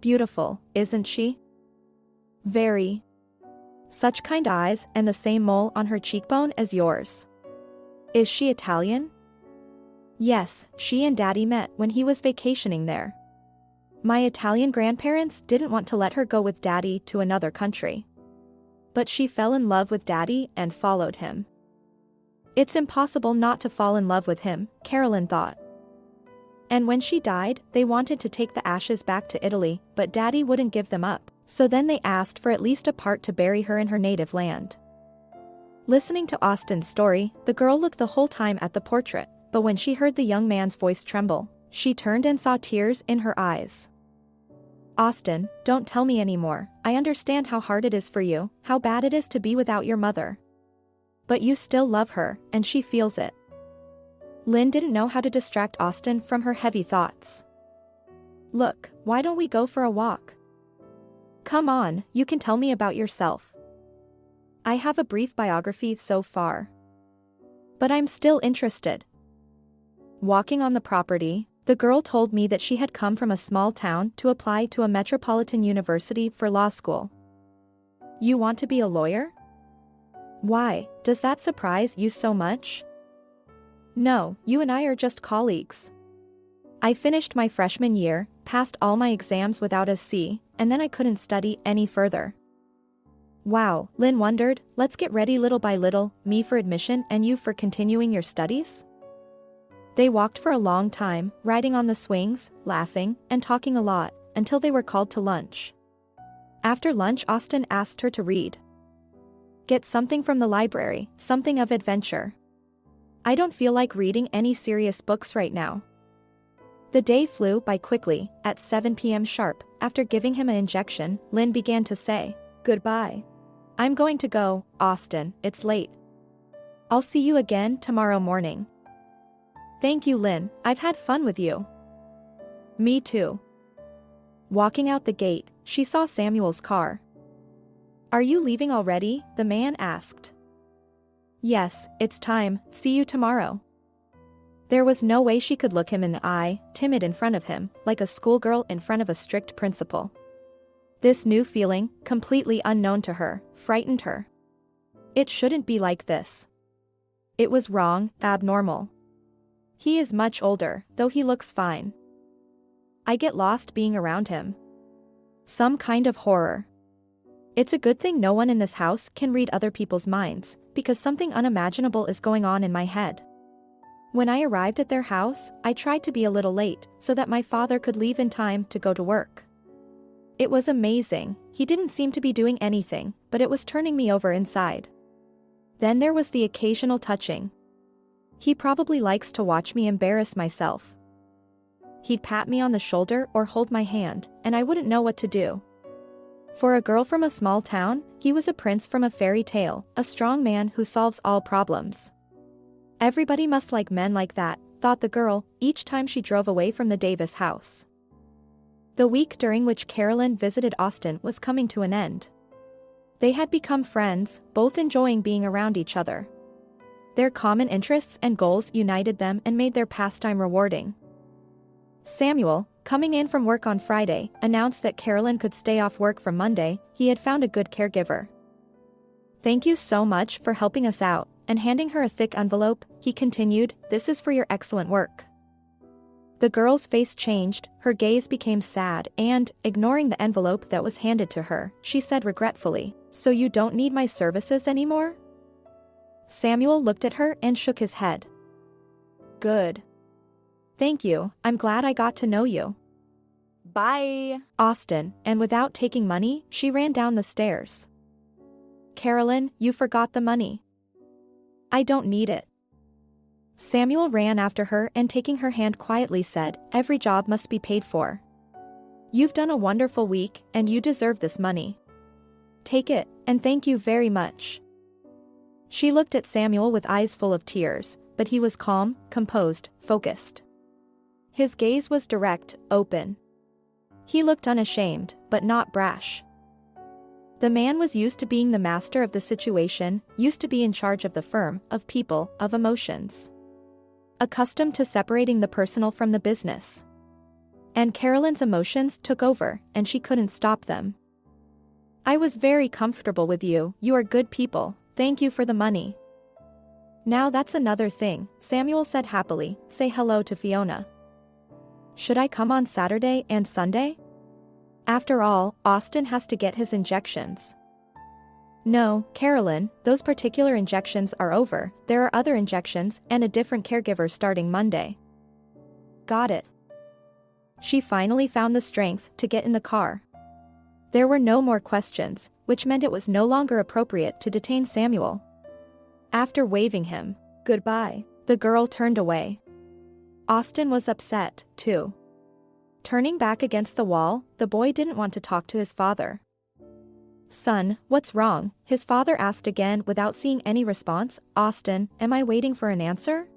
Beautiful, isn't she? Very. Such kind eyes and the same mole on her cheekbone as yours. Is she Italian? Yes, she and Daddy met when he was vacationing there. My Italian grandparents didn't want to let her go with Daddy to another country. But she fell in love with Daddy and followed him. It's impossible not to fall in love with him, Carolyn thought. And when she died, they wanted to take the ashes back to Italy, but Daddy wouldn't give them up, so then they asked for at least a part to bury her in her native land. Listening to Austin's story, the girl looked the whole time at the portrait, but when she heard the young man's voice tremble, she turned and saw tears in her eyes. Austin, don't tell me anymore. I understand how hard it is for you, how bad it is to be without your mother. But you still love her, and she feels it. Lynn didn't know how to distract Austin from her heavy thoughts. Look, why don't we go for a walk? Come on, you can tell me about yourself. I have a brief biography so far. But I'm still interested. Walking on the property, the girl told me that she had come from a small town to apply to a metropolitan university for law school. You want to be a lawyer? Why, does that surprise you so much? No, you and I are just colleagues. I finished my freshman year, passed all my exams without a C, and then I couldn't study any further. Wow, Lynn wondered, let's get ready little by little, me for admission and you for continuing your studies? They walked for a long time, riding on the swings, laughing, and talking a lot, until they were called to lunch. After lunch, Austin asked her to read. Get something from the library, something of adventure. I don't feel like reading any serious books right now. The day flew by quickly. At 7 p.m. sharp, after giving him an injection, Lynn began to say, "Goodbye. I'm going to go, Austin, it's late. I'll see you again tomorrow morning." Thank you, Lynn, I've had fun with you. Me too. Walking out the gate, she saw Samuel's car. Are you leaving already? The man asked. Yes, it's time, see you tomorrow. There was no way she could look him in the eye, timid in front of him, like a schoolgirl in front of a strict principal. This new feeling, completely unknown to her, frightened her. It shouldn't be like this. It was wrong, abnormal. He is much older, though he looks fine. I get lost being around him. Some kind of horror. It's a good thing no one in this house can read other people's minds, because something unimaginable is going on in my head. When I arrived at their house, I tried to be a little late, so that my father could leave in time to go to work. It was amazing, he didn't seem to be doing anything, but it was turning me over inside. Then there was the occasional touching. He probably likes to watch me embarrass myself. He'd pat me on the shoulder or hold my hand, and I wouldn't know what to do. For a girl from a small town, he was a prince from a fairy tale, a strong man who solves all problems. Everybody must like men like that, thought the girl, each time she drove away from the Davis house. The week during which Carolyn visited Austin was coming to an end. They had become friends, both enjoying being around each other. Their common interests and goals united them and made their pastime rewarding. Samuel, coming in from work on Friday, announced that Carolyn could stay off work from Monday. He had found a good caregiver. Thank you so much for helping us out, and handing her a thick envelope, he continued, this is for your excellent work. The girl's face changed, her gaze became sad, and, ignoring the envelope that was handed to her, she said regretfully, so you don't need my services anymore? Samuel looked at her and shook his head. Good. Thank you, I'm glad I got to know you. Bye. Austin, and without taking money, she ran down the stairs. Carolyn, you forgot the money. I don't need it. Samuel ran after her and taking her hand quietly said, every job must be paid for. You've done a wonderful week, and you deserve this money. Take it, and thank you very much. She looked at Samuel with eyes full of tears, but he was calm, composed, focused. His gaze was direct, open. He looked unashamed, but not brash. The man was used to being the master of the situation, used to be in charge of the firm, of people, of emotions. Accustomed to separating the personal from the business. And Carolyn's emotions took over, and she couldn't stop them. I was very comfortable with you, you are good people, thank you for the money. Now that's another thing, Samuel said happily, say hello to Fiona. Should I come on Saturday and Sunday? After all, Austin has to get his injections. No, Carolyn, those particular injections are over, there are other injections and a different caregiver starting Monday. Got it. She finally found the strength to get in the car. There were no more questions, which meant it was no longer appropriate to detain Samuel. After waving him goodbye, the girl turned away. Austin was upset, too. Turning back against the wall, the boy didn't want to talk to his father. Son, what's wrong? His father asked again without seeing any response. Austin, am I waiting for an answer?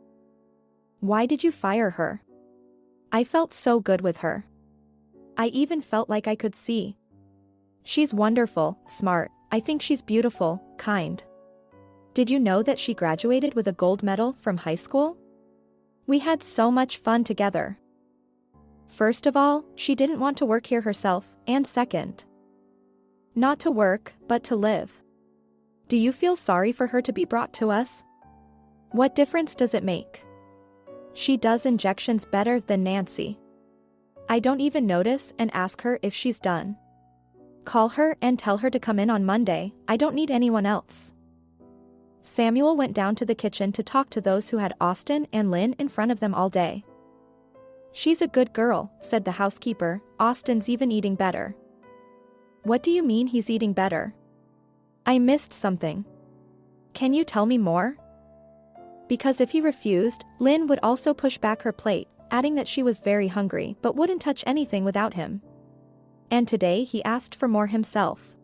Why did you fire her? I felt so good with her. I even felt like I could see. She's wonderful, smart, I think she's beautiful, kind. Did you know that she graduated with a gold medal from high school? We had so much fun together. First of all, she didn't want to work here herself, and second, not to work, but to live. Do you feel sorry for her to be brought to us? What difference does it make? She does injections better than Nancy. I don't even notice and ask her if she's done. Call her and tell her to come in on Monday, I don't need anyone else. Samuel went down to the kitchen to talk to those who had Austin and Lynn in front of them all day. She's a good girl, said the housekeeper, Austin's even eating better. What do you mean he's eating better? I missed something. Can you tell me more? Because if he refused, Lynn would also push back her plate, adding that she was very hungry but wouldn't touch anything without him. And today he asked for more himself.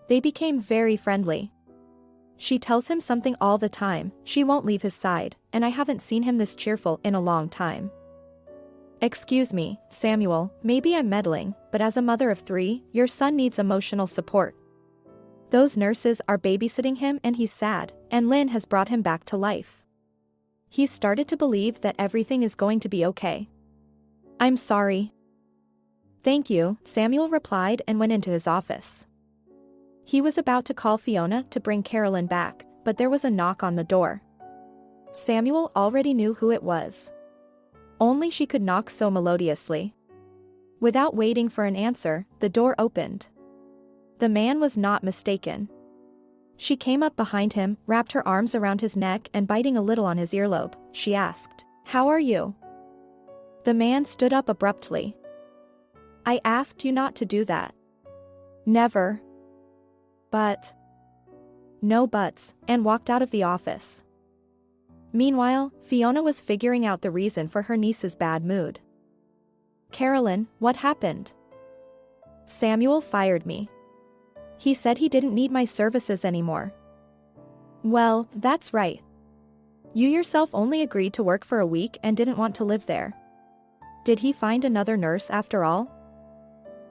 They became very friendly. She tells him something all the time, she won't leave his side, and I haven't seen him this cheerful in a long time. Excuse me, Samuel, maybe I'm meddling, but as a mother of 3, your son needs emotional support. Those nurses are babysitting him and he's sad, and Lynn has brought him back to life. He's started to believe that everything is going to be okay. I'm sorry. Thank you, Samuel replied and went into his office. He was about to call Fiona to bring Carolyn back, but there was a knock on the door. Samuel already knew who it was. Only she could knock so melodiously. Without waiting for an answer, the door opened. The man was not mistaken. She came up behind him, wrapped her arms around his neck and biting a little on his earlobe, she asked, "How are you?" The man stood up abruptly. "I asked you not to do that." "Never." "But..." "No buts," and walked out of the office. Meanwhile, Fiona was figuring out the reason for her niece's bad mood. "Carolyn, what happened?" "Samuel fired me. He said he didn't need my services anymore." "Well, that's right. You yourself only agreed to work for a week and didn't want to live there. Did he find another nurse after all?"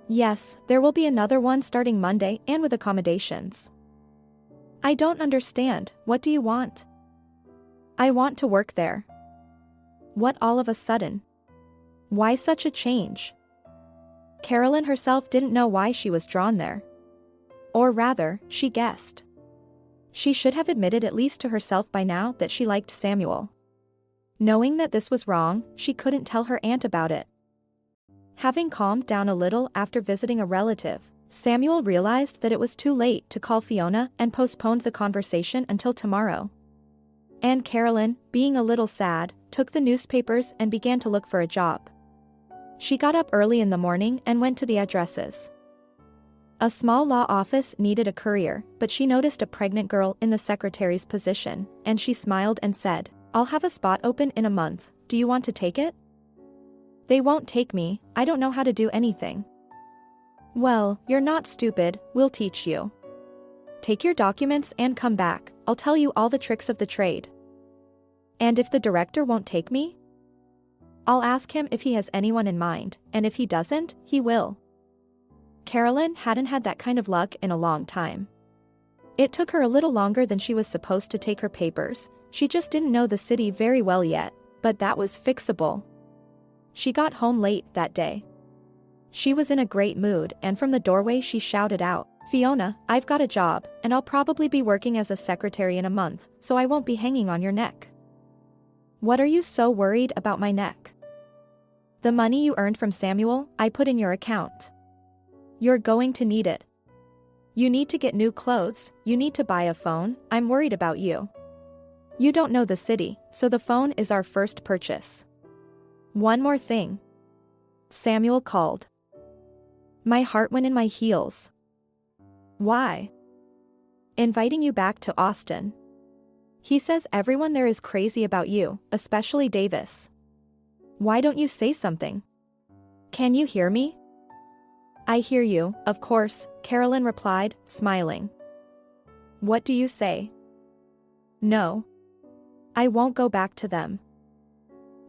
"Yes, there will be another one starting Monday and with accommodations." "I don't understand, what do you want?" "I want to work there." "What all of a sudden? Why such a change?" Carolyn herself didn't know why she was drawn there. Or rather, she guessed. She should have admitted at least to herself by now that she liked Samuel. Knowing that this was wrong, she couldn't tell her aunt about it. Having calmed down a little after visiting a relative, Samuel realized that it was too late to call Fiona and postponed the conversation until tomorrow. And Carolyn, being a little sad, took the newspapers and began to look for a job. She got up early in the morning and went to the addresses. A small law office needed a courier, but she noticed a pregnant girl in the secretary's position, and she smiled and said, "I'll have a spot open in a month, do you want to take it?" "They won't take me, I don't know how to do anything." "Well, you're not stupid, we'll teach you. Take your documents and come back, I'll tell you all the tricks of the trade." "And if the director won't take me?" "I'll ask him if he has anyone in mind, and if he doesn't, he will." Carolyn hadn't had that kind of luck in a long time. It took her a little longer than she was supposed to take her papers. She just didn't know the city very well yet, but that was fixable. She got home late that day. She was in a great mood, and from the doorway she shouted out, "Fiona, I've got a job, and I'll probably be working as a secretary in a month, so I won't be hanging on your neck." "What are you so worried about my neck?" "The money you earned from Samuel, I put in your account. You're going to need it. You need to get new clothes, you need to buy a phone, I'm worried about you. You don't know the city, so the phone is our first purchase. One more thing." Samuel called. My heart went in my heels. "Why?" "Inviting you back to Austin. He says everyone there is crazy about you, especially Davis. Why don't you say something?" "Can you hear me?" "I hear you, of course," Carolyn replied, smiling. "What do you say?" "No. I won't go back to them."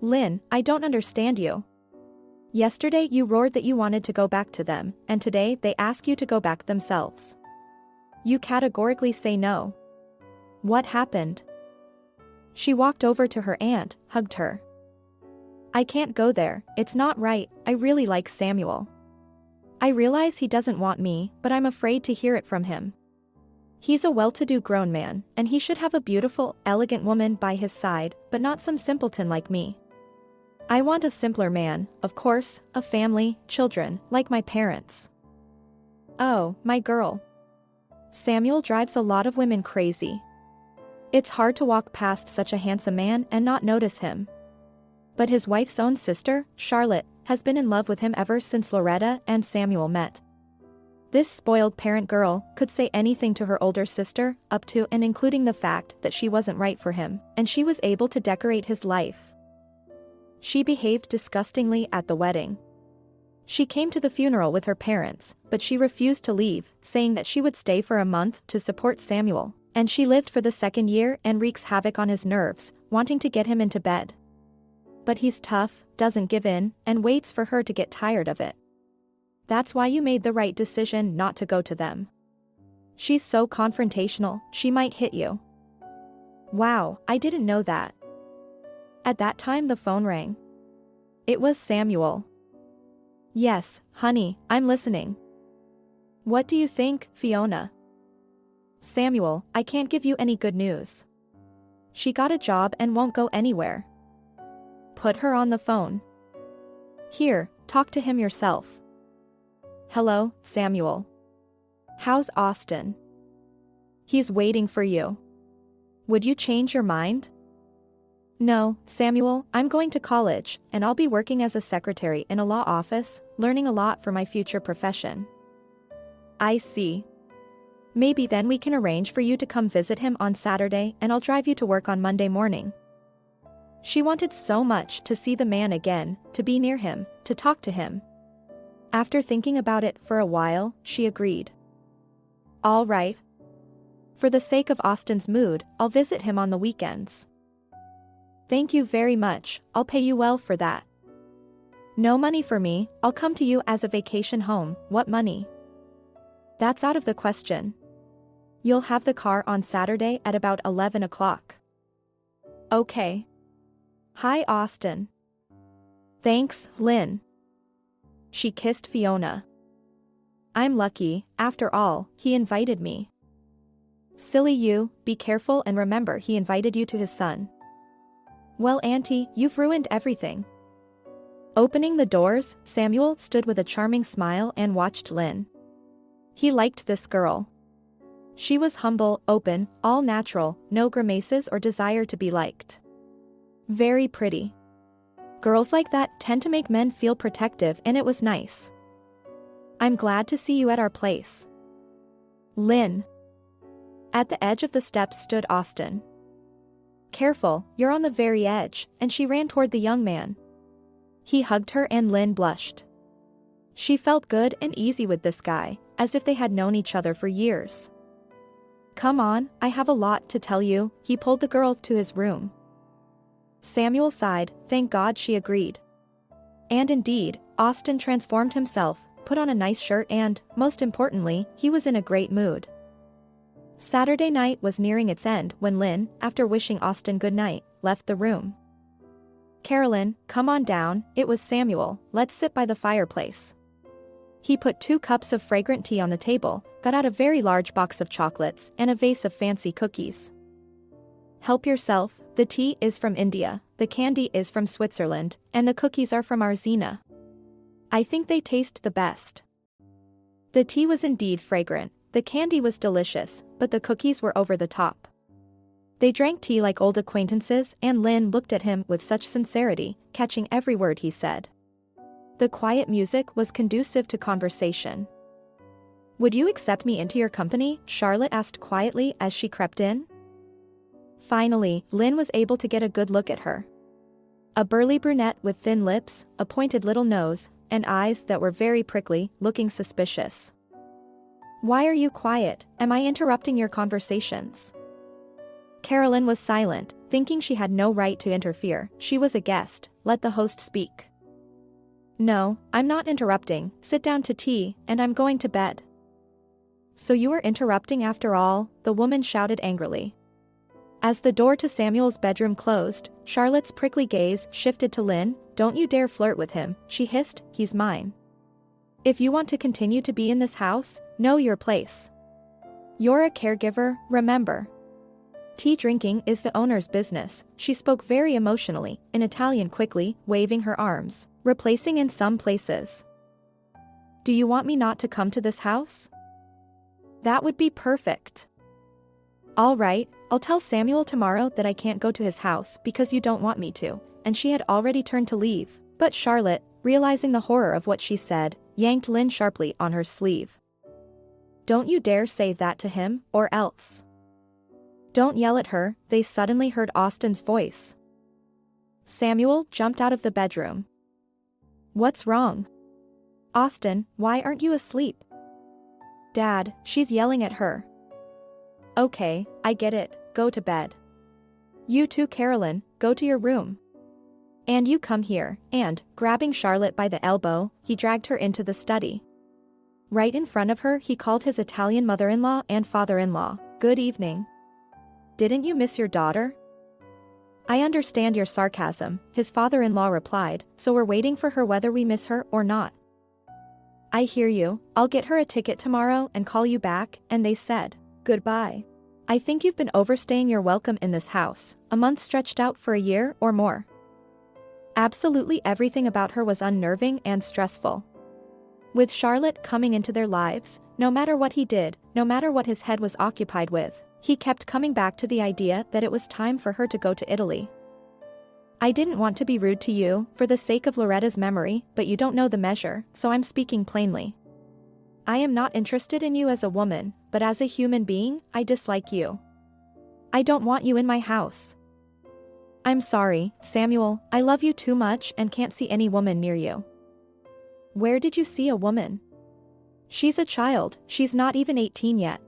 "Lynn, I don't understand you. Yesterday you roared that you wanted to go back to them, and today they ask you to go back themselves. You categorically say no. What happened?" She walked over to her aunt, hugged her. "I can't go there, it's not right, I really like Samuel. I realize he doesn't want me, but I'm afraid to hear it from him. He's a well-to-do grown man, and he should have a beautiful, elegant woman by his side, but not some simpleton like me. I want a simpler man, of course, a family, children, like my parents." "Oh, my girl. Samuel drives a lot of women crazy. It's hard to walk past such a handsome man and not notice him. But his wife's own sister, Charlotte, has been in love with him ever since Loretta and Samuel met. This spoiled parent girl could say anything to her older sister, up to and including the fact that she wasn't right for him, and she was able to decorate his life. She behaved disgustingly at the wedding. She came to the funeral with her parents, but she refused to leave, saying that she would stay for a month to support Samuel, and she lived for the second year and wreaks havoc on his nerves, wanting to get him into bed. But he's tough, doesn't give in, and waits for her to get tired of it. That's why you made the right decision not to go to them. She's so confrontational, she might hit you." "Wow, I didn't know that." At that time the phone rang. It was Samuel. "Yes, honey, I'm listening." "What do you think, Fiona?" "Samuel, I can't give you any good news. She got a job and won't go anywhere." "Put her on the phone." "Here, talk to him yourself." "Hello, Samuel. How's Austin?" "He's waiting for you. Would you change your mind?" "No, Samuel, I'm going to college, and I'll be working as a secretary in a law office, learning a lot for my future profession." "I see. Maybe then we can arrange for you to come visit him on Saturday and I'll drive you to work on Monday morning." She wanted so much to see the man again, to be near him, to talk to him. After thinking about it for a while, she agreed. "All right. For the sake of Austin's mood, I'll visit him on the weekends." "Thank you very much, I'll pay you well for that." "No money for me, I'll come to you as a vacation home, what money?" "That's out of the question. You'll have the car on Saturday at about 11 o'clock. "Okay. Hi, Austin." "Thanks, Lynn." She kissed Fiona. "I'm lucky, after all, he invited me." "Silly you, be careful and remember he invited you to his son." "Well, Auntie, you've ruined everything." Opening the doors, Samuel stood with a charming smile and watched Lynn. He liked this girl. She was humble, open, all natural, no grimaces or desire to be liked. Very pretty. Girls like that tend to make men feel protective, and it was nice. "I'm glad to see you at our place." "Lynn." At the edge of the steps stood Austin. "Careful, you're on the very edge," and she ran toward the young man. He hugged her and Lynn blushed. She felt good and easy with this guy, as if they had known each other for years. "Come on, I have a lot to tell you," he pulled the girl to his room. Samuel sighed, thank God she agreed. And indeed, Austin transformed himself, put on a nice shirt and, most importantly, he was in a great mood. Saturday night was nearing its end when Lynn, after wishing Austin good night, left the room. "Carolyn, come on down," it was Samuel, "let's sit by the fireplace." He put 2 cups of fragrant tea on the table, got out a very large box of chocolates and a vase of fancy cookies. "Help yourself, the tea is from India, the candy is from Switzerland, and the cookies are from Arzina. I think they taste the best." The tea was indeed fragrant, the candy was delicious, but the cookies were over the top. They drank tea like old acquaintances, and Lynn looked at him with such sincerity, catching every word he said. The quiet music was conducive to conversation. "Would you accept me into your company?" Charlotte asked quietly as she crept in. Finally, Lynn was able to get a good look at her. A burly brunette with thin lips, a pointed little nose, and eyes that were very prickly, looking suspicious. "Why are you quiet? Am I interrupting your conversations?" Carolyn was silent, thinking she had no right to interfere. She was a guest, let the host speak. "No, I'm not interrupting, sit down to tea, and I'm going to bed." "So you are interrupting after all?" the woman shouted angrily. As the door to Samuel's bedroom closed, Charlotte's prickly gaze shifted to Lynn. "Don't you dare flirt with him," she hissed, "he's mine. If you want to continue to be in this house, know your place. You're a caregiver, remember. Tea drinking is the owner's business." She spoke very emotionally, in Italian quickly, waving her arms, replacing in some places. "Do you want me not to come to this house?" "That would be perfect." "All right, I'll tell Samuel tomorrow that I can't go to his house because you don't want me to," and she had already turned to leave, but Charlotte, realizing the horror of what she said, yanked Lynn sharply on her sleeve. "Don't you dare say that to him, or else." "Don't yell at her," they suddenly heard Austin's voice. Samuel jumped out of the bedroom. "What's wrong?" "Austin, why aren't you asleep?" "Dad, she's yelling at her." "Okay, I get it, go to bed. You too, Carolyn, go to your room. And you come here," and, grabbing Charlotte by the elbow, he dragged her into the study. Right in front of her he called his Italian mother-in-law and father-in-law. "Good evening. Didn't you miss your daughter?" "I understand your sarcasm," his father-in-law replied, "so we're waiting for her whether we miss her or not." "I hear you, I'll get her a ticket tomorrow and call you back," and they said, "Goodbye. I think you've been overstaying your welcome in this house, a month stretched out for a year or more." Absolutely everything about her was unnerving and stressful. With Charlotte coming into their lives, no matter what he did, no matter what his head was occupied with, he kept coming back to the idea that it was time for her to go to Italy. "I didn't want to be rude to you, for the sake of Loretta's memory, but you don't know the measure, so I'm speaking plainly. I am not interested in you as a woman, but as a human being, I dislike you. I don't want you in my house. I'm sorry, Samuel, I love you too much and can't see any woman near you." "Where did you see a woman?" "She's a child, she's not even 18 yet.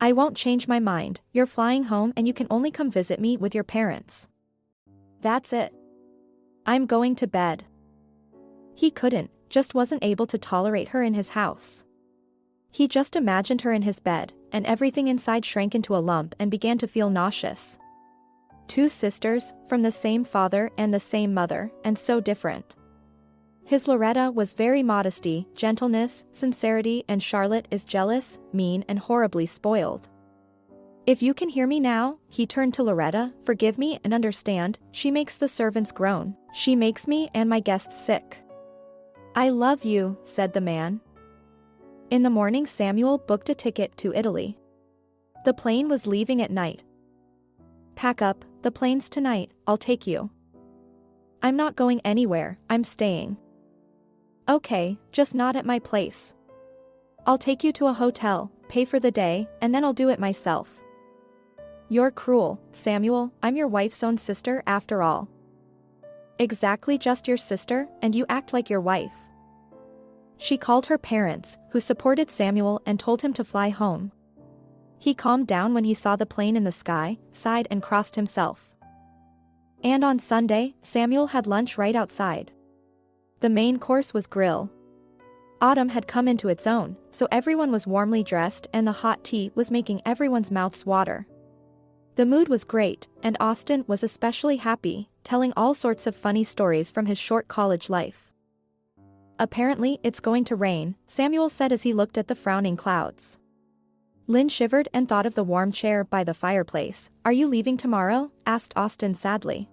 I won't change my mind, you're flying home and you can only come visit me with your parents. That's it. I'm going to bed." He couldn't, just wasn't able to tolerate her in his house. He just imagined her in his bed, and everything inside shrank into a lump and began to feel nauseous. 2 sisters, from the same father and the same mother, and so different. His Loretta was very modesty, gentleness, sincerity, and Charlotte is jealous, mean, and horribly spoiled. "If you can hear me now," he turned to Loretta, "forgive me and understand, she makes the servants groan. She makes me and my guests sick." "I love you," said the man. In the morning Samuel booked a ticket to Italy. The plane was leaving at night. "Pack up, the plane's tonight, I'll take you." "I'm not going anywhere, I'm staying." "Okay, just not at my place. I'll take you to a hotel, pay for the day, and then I'll do it myself." "You're cruel, Samuel, I'm your wife's own sister after all." "Exactly, just your sister, and you act like your wife." She called her parents, who supported Samuel and told him to fly home. He calmed down when he saw the plane in the sky, sighed and crossed himself. And on Sunday, Samuel had lunch right outside. The main course was grill. Autumn had come into its own, so everyone was warmly dressed and the hot tea was making everyone's mouths water. The mood was great, and Austin was especially happy, telling all sorts of funny stories from his short college life. Apparently, it's going to rain, Samuel said as he looked at the frowning clouds. Lynn shivered and thought of the warm chair by the fireplace. Are you leaving tomorrow? Asked Austin sadly.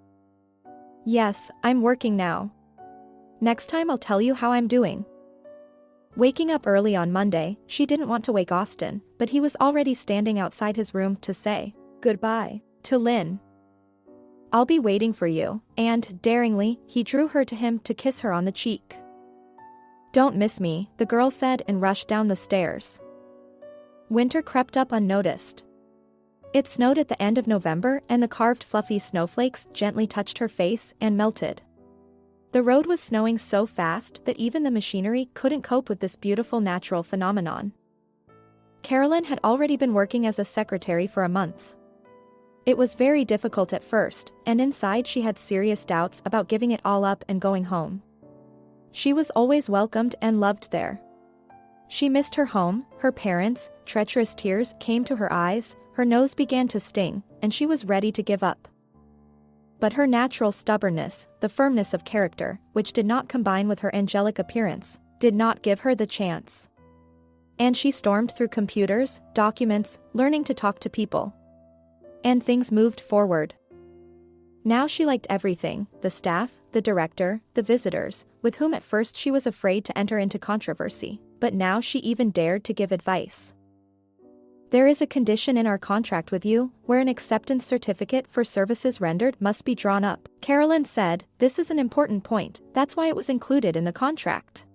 Yes, I'm working now. Next time I'll tell you how I'm doing. Waking up early on Monday, she didn't want to wake Austin, but he was already standing outside his room to say goodbye to Lynn. I'll be waiting for you, and, daringly, he drew her to him to kiss her on the cheek. Don't miss me, the girl said and rushed down the stairs. Winter crept up unnoticed. It snowed at the end of November and the carved fluffy snowflakes gently touched her face and melted. The road was snowing so fast that even the machinery couldn't cope with this beautiful natural phenomenon. Carolyn had already been working as a secretary for a month. It was very difficult at first, and inside she had serious doubts about giving it all up and going home. She was always welcomed and loved there. She missed her home, her parents, treacherous tears came to her eyes, her nose began to sting, and she was ready to give up. But her natural stubbornness, the firmness of character, which did not combine with her angelic appearance, did not give her the chance. And she stormed through computers, documents, learning to talk to people. And things moved forward. Now she liked everything, the staff, the director, the visitors, with whom at first she was afraid to enter into controversy, but now she even dared to give advice. There is a condition in our contract with you, where an acceptance certificate for services rendered must be drawn up. Carolyn said, this is an important point, that's why it was included in the contract.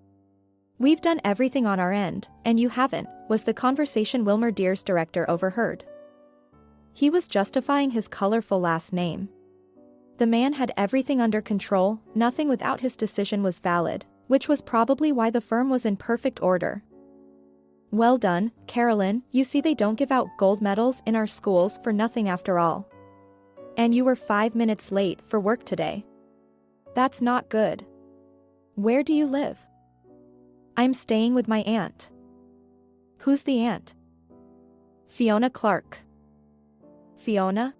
We've done everything on our end, and you haven't, was the conversation Wilmer Deere's director overheard. He was justifying his colorful last name. The man had everything under control, nothing without his decision was valid, which was probably why the firm was in perfect order. Well done, Carolyn, you see they don't give out gold medals in our schools for nothing after all. And you were 5 minutes late for work today. That's not good. Where do you live? I'm staying with my aunt. Who's the aunt? Fiona Clark. Fiona?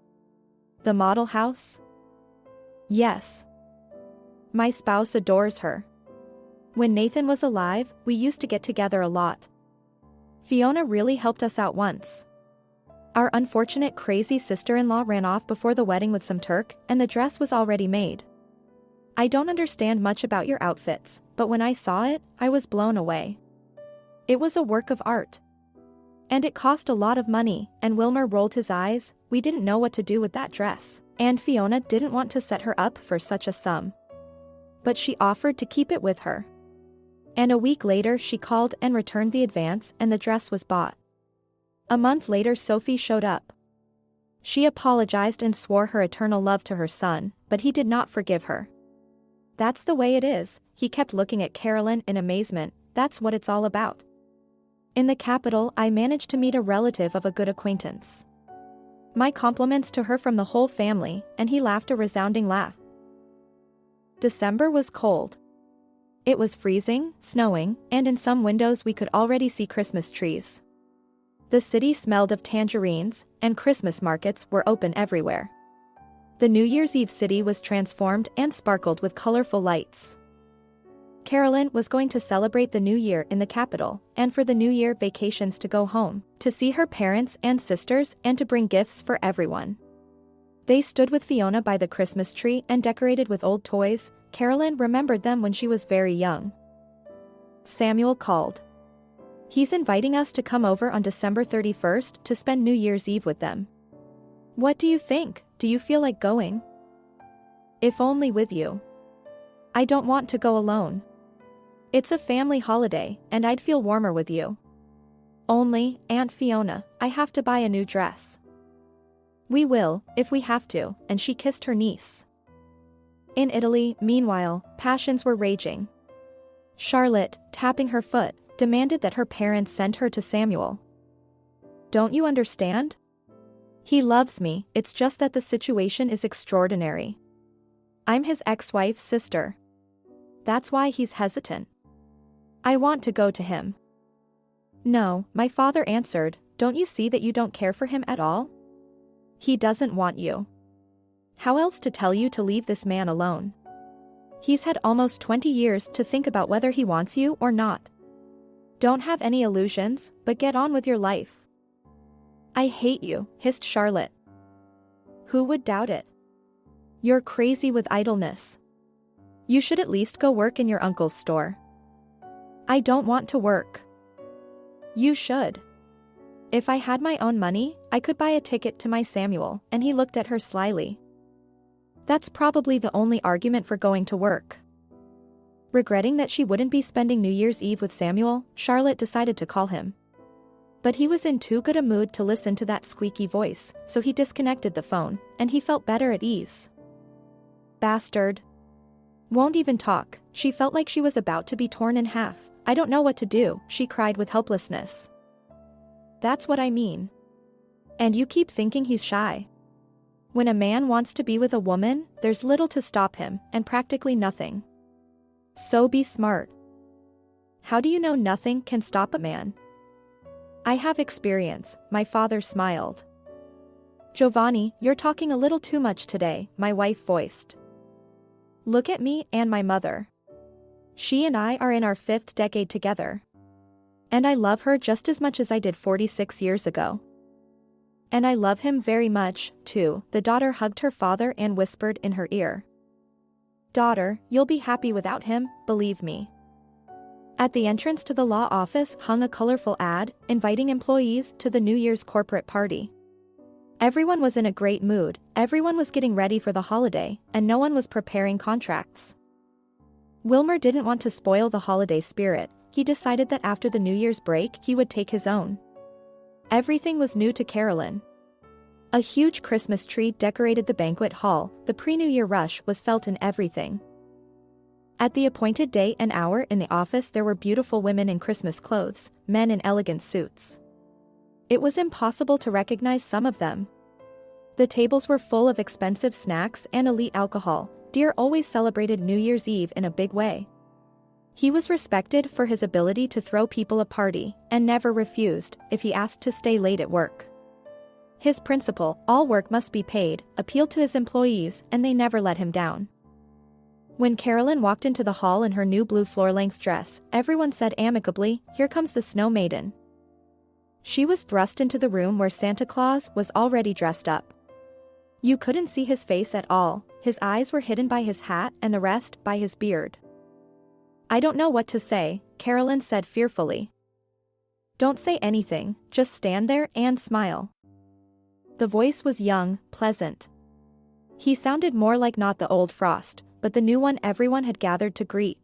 The model house? Yes. My spouse adores her. When Nathan was alive, we used to get together a lot. Fiona really helped us out once. Our unfortunate crazy sister-in-law ran off before the wedding with some Turk, and the dress was already made. I don't understand much about your outfits, but when I saw it, I was blown away. It was a work of art. And it cost a lot of money, and Wilmer rolled his eyes, we didn't know what to do with that dress, and Fiona didn't want to set her up for such a sum. But she offered to keep it with her. And a week later she called and returned the advance and the dress was bought. A month later Sophie showed up. She apologized and swore her eternal love to her son, but he did not forgive her. That's the way it is, he kept looking at Carolyn in amazement, that's what it's all about. In the capital I managed to meet a relative of a good acquaintance. My compliments to her from the whole family, and he laughed a resounding laugh. December was cold. It was freezing, snowing, and in some windows we could already see Christmas trees. The city smelled of tangerines, and Christmas markets were open everywhere. The New Year's Eve city was transformed and sparkled with colorful lights. Carolyn was going to celebrate the new year in the capital, and for the New Year vacations to go home, to see her parents and sisters and to bring gifts for everyone. They stood with Fiona by the Christmas tree and decorated with old toys. Carolyn remembered them when she was very young. Samuel called. He's inviting us to come over on December 31st to spend New Year's Eve with them. What do you think? Do you feel like going? If only with you. I don't want to go alone. It's a family holiday, and I'd feel warmer with you. Only, Aunt Fiona, I have to buy a new dress. We will, if we have to, and she kissed her niece. In Italy, meanwhile, passions were raging. Charlotte, tapping her foot, demanded that her parents send her to Samuel. Don't you understand? He loves me, it's just that the situation is extraordinary. I'm his ex-wife's sister. That's why he's hesitant. I want to go to him. No, my father answered, don't you see that you don't care for him at all? He doesn't want you. How else to tell you to leave this man alone? He's had almost 20 years to think about whether he wants you or not. Don't have any illusions, but get on with your life. I hate you, hissed Charlotte. Who would doubt it? You're crazy with idleness. You should at least go work in your uncle's store. I don't want to work. You should. If I had my own money, I could buy a ticket to my Samuel, and he looked at her slyly. That's probably the only argument for going to work. Regretting that she wouldn't be spending New Year's Eve with Samuel, Charlotte decided to call him. But he was in too good a mood to listen to that squeaky voice, so he disconnected the phone, and he felt better at ease. Bastard. Won't even talk. She felt like she was about to be torn in half. I don't know what to do, she cried with helplessness. That's what I mean. And you keep thinking he's shy. When a man wants to be with a woman, there's little to stop him, and practically nothing. So be smart. How do you know nothing can stop a man? I have experience, my father smiled. Giovanni, you're talking a little too much today, my wife voiced. Look at me and my mother. She and I are in our 5th decade together. And I love her just as much as I did 46 years ago. And I love him very much, too, the daughter hugged her father and whispered in her ear. Daughter, you'll be happy without him, believe me. At the entrance to the law office hung a colorful ad, inviting employees to the New Year's corporate party. Everyone was in a great mood, everyone was getting ready for the holiday, and no one was preparing contracts. Wilmer didn't want to spoil the holiday spirit. He decided that after the New Year's break he would take his own. Everything was new to Carolyn. A huge Christmas tree decorated the banquet hall, the pre-New Year rush was felt in everything. At the appointed day and hour in the office there were beautiful women in Christmas clothes, men in elegant suits. It was impossible to recognize some of them. The tables were full of expensive snacks and elite alcohol. Deer always celebrated New Year's Eve in a big way. He was respected for his ability to throw people a party, and never refused if he asked to stay late at work. His principle, all work must be paid, appealed to his employees, and they never let him down. When Carolyn walked into the hall in her new blue floor-length dress, everyone said amicably, "Here comes the Snow Maiden." She was thrust into the room where Santa Claus was already dressed up. You couldn't see his face at all, his eyes were hidden by his hat and the rest by his beard. I don't know what to say, Carolyn said fearfully. Don't say anything, just stand there and smile. The voice was young, pleasant. He sounded more like not the old Frost, but the new one everyone had gathered to greet.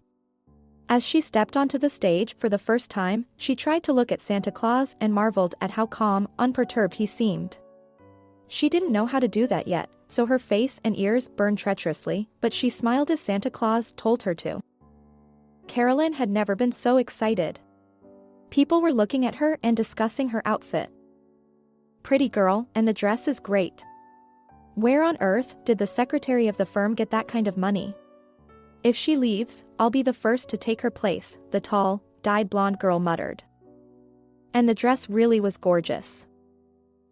As she stepped onto the stage for the first time, she tried to look at Santa Claus and marveled at how calm, unperturbed he seemed. She didn't know how to do that yet, so her face and ears burned treacherously, but she smiled as Santa Claus told her to. Carolyn had never been so excited. People were looking at her and discussing her outfit. Pretty girl, and the dress is great. Where on earth did the secretary of the firm get that kind of money? If she leaves, I'll be the first to take her place, the tall, dyed blonde girl muttered. And the dress really was gorgeous.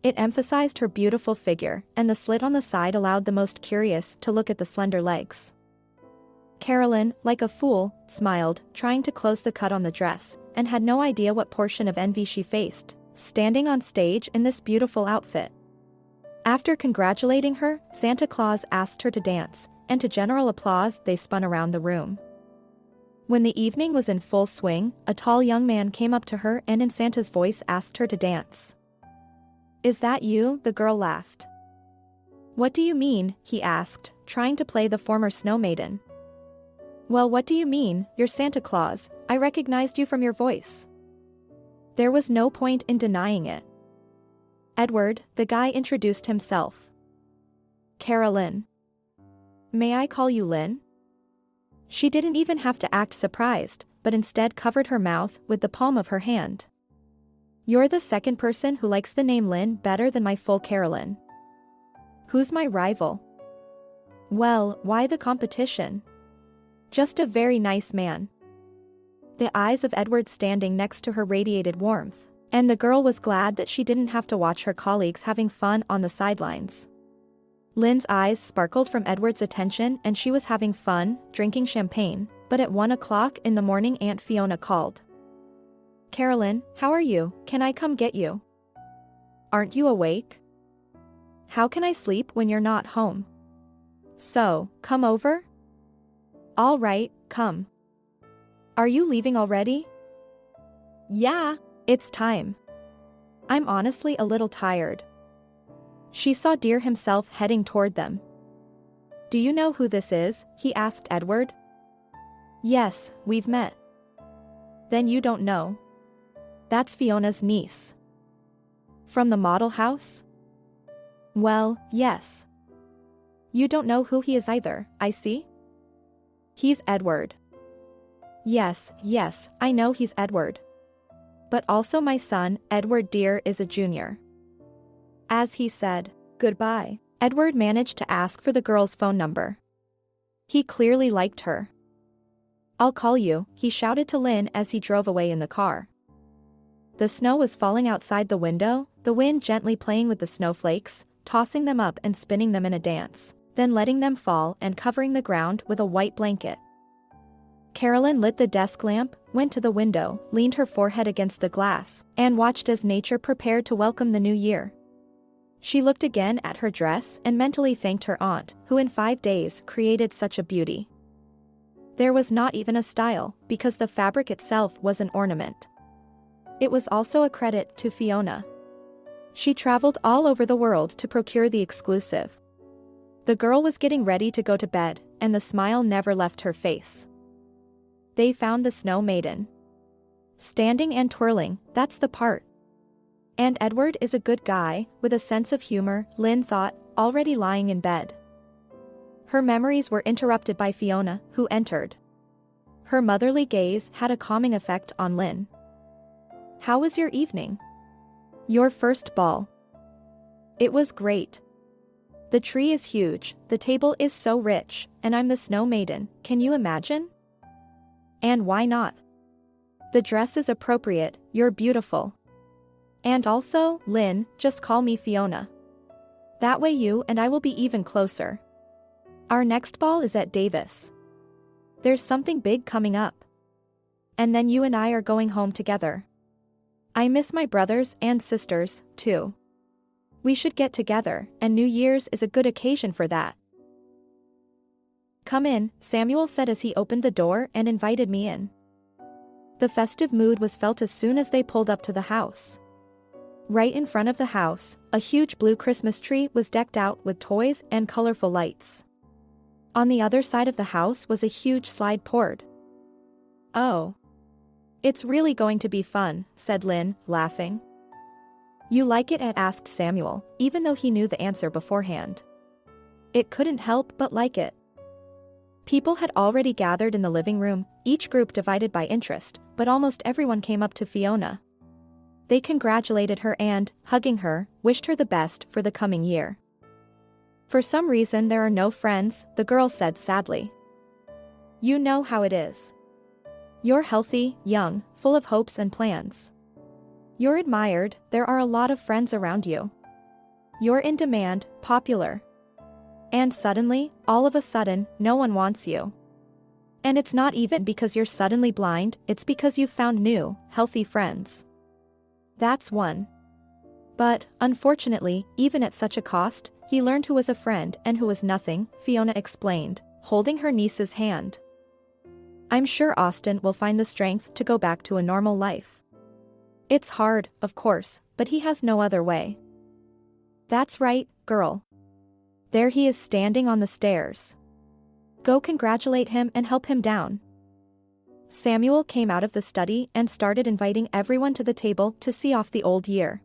It emphasized her beautiful figure, and the slit on the side allowed the most curious to look at the slender legs. Carolyn, like a fool, smiled, trying to close the cut on the dress, and had no idea what portion of envy she faced, standing on stage in this beautiful outfit. After congratulating her, Santa Claus asked her to dance, and to general applause they spun around the room. When the evening was in full swing, a tall young man came up to her and in Santa's voice asked her to dance. Is that you? The girl laughed. What do you mean? He asked, trying to play the former snow maiden. Well, what do you mean? You're Santa Claus, I recognized you from your voice. There was no point in denying it. Edward, the guy introduced himself. Carolyn. May I call you Lynn? She didn't even have to act surprised, but instead covered her mouth with the palm of her hand. You're the second person who likes the name Lynn better than my full Carolyn. Who's my rival? Well, why the competition? Just a very nice man. The eyes of Edward standing next to her radiated warmth, and the girl was glad that she didn't have to watch her colleagues having fun on the sidelines. Lynn's eyes sparkled from Edward's attention and she was having fun, drinking champagne, but at 1 o'clock in the morning Aunt Fiona called. "Carolyn, how are you? Can I come get you? Aren't you awake? How can I sleep when you're not home? So, come over?" "All right, come. Are you leaving already?" "Yeah, it's time. I'm honestly a little tired." She saw Deer himself heading toward them. "Do you know who this is?" he asked Edward. "Yes, we've met." "Then you don't know. That's Fiona's niece." "From the model house?" "Well, yes. You don't know who he is either, I see?" "He's Edward." Yes, I know he's Edward. But also my son, Edward Deer, is a junior." As he said goodbye, Edward managed to ask for the girl's phone number. He clearly liked her. "I'll call you," he shouted to Lynn as he drove away in the car. The snow was falling outside the window, the wind gently playing with the snowflakes, tossing them up and spinning them in a dance, then letting them fall and covering the ground with a white blanket. Carolyn lit the desk lamp, went to the window, leaned her forehead against the glass, and watched as nature prepared to welcome the new year. She looked again at her dress and mentally thanked her aunt, who in 5 days created such a beauty. There was not even a style, because the fabric itself was an ornament. It was also a credit to Fiona. She traveled all over the world to procure the exclusive. The girl was getting ready to go to bed, and the smile never left her face. They found the snow maiden. Standing and twirling, that's the part. And Edward is a good guy, with a sense of humor, Lynn thought, already lying in bed. Her memories were interrupted by Fiona, who entered. Her motherly gaze had a calming effect on Lynn. "How was your evening? Your first ball?" "It was great. The tree is huge, the table is so rich, and I'm the snow maiden, can you imagine? And why not? The dress is appropriate, you're beautiful. And also, Lynn, just call me Fiona. That way you and I will be even closer. Our next ball is at Davis. There's something big coming up. And then you and I are going home together. I miss my brothers and sisters, too. We should get together, and New Year's is a good occasion for that." "Come in," Samuel said as he opened the door and invited me in. The festive mood was felt as soon as they pulled up to the house. Right in front of the house, a huge blue Christmas tree was decked out with toys and colorful lights. On the other side of the house was a huge slide poured. "Oh. It's really going to be fun," said Lynn, laughing. "You like it?" asked Samuel, even though he knew the answer beforehand. It couldn't help but like it. People had already gathered in the living room, each group divided by interest, but almost everyone came up to Fiona. They congratulated her and, hugging her, wished her the best for the coming year. "For some reason there are no friends," the girl said sadly. "You know how it is. You're healthy, young, full of hopes and plans. You're admired, there are a lot of friends around you. You're in demand, popular. And suddenly, all of a sudden, no one wants you. And it's not even because you're suddenly blind, it's because you've found new, healthy friends. That's one. But, unfortunately, even at such a cost, he learned who was a friend and who was nothing," Fiona explained, holding her niece's hand. "I'm sure Austin will find the strength to go back to a normal life. It's hard, of course, but he has no other way." "That's right, girl. There he is standing on the stairs. Go congratulate him and help him down." Samuel came out of the study and started inviting everyone to the table to see off the old year.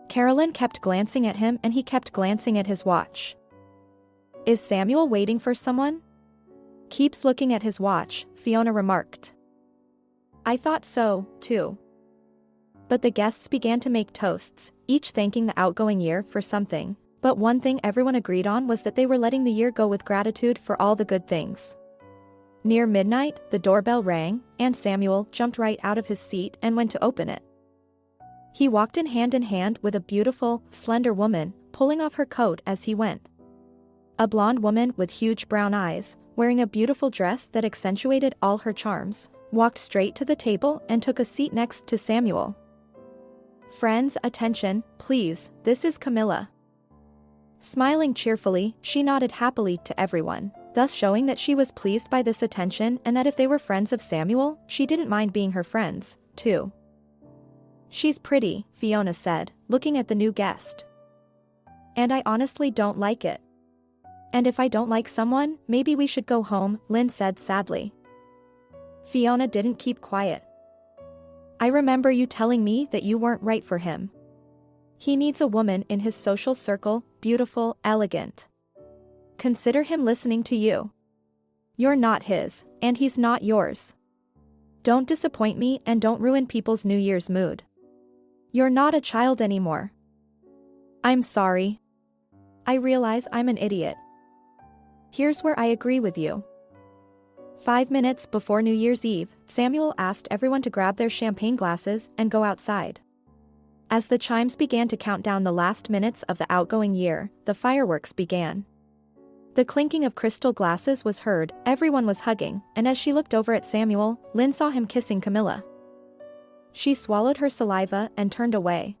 Carolyn kept glancing at him and he kept glancing at his watch. "Is Samuel waiting for someone?" "Keeps looking at his watch," Fiona remarked. "I thought so, too." But the guests began to make toasts, each thanking the outgoing year for something. But one thing everyone agreed on was that they were letting the year go with gratitude for all the good things. Near midnight, the doorbell rang, and Samuel jumped right out of his seat and went to open it. He walked in hand with a beautiful, slender woman, pulling off her coat as he went. A blonde woman with huge brown eyes, wearing a beautiful dress that accentuated all her charms, walked straight to the table and took a seat next to Samuel. "Friends, attention, please, this is Camilla." Smiling cheerfully, she nodded happily to everyone, thus showing that she was pleased by this attention and that if they were friends of Samuel, she didn't mind being her friends, too. "She's pretty," Fiona said, looking at the new guest. "And I honestly don't like it. And if I don't like someone, maybe we should go home," Lynn said sadly. Fiona didn't keep quiet. "I remember you telling me that you weren't right for him. He needs a woman in his social circle, beautiful, elegant. Consider him listening to you. You're not his, and he's not yours. Don't disappoint me and don't ruin people's New Year's mood. You're not a child anymore." "I'm sorry. I realize I'm an idiot. Here's where I agree with you." 5 minutes before New Year's Eve, Samuel asked everyone to grab their champagne glasses and go outside. As the chimes began to count down the last minutes of the outgoing year, the fireworks began. The clinking of crystal glasses was heard, everyone was hugging, and as she looked over at Samuel, Lynn saw him kissing Camilla. She swallowed her saliva and turned away.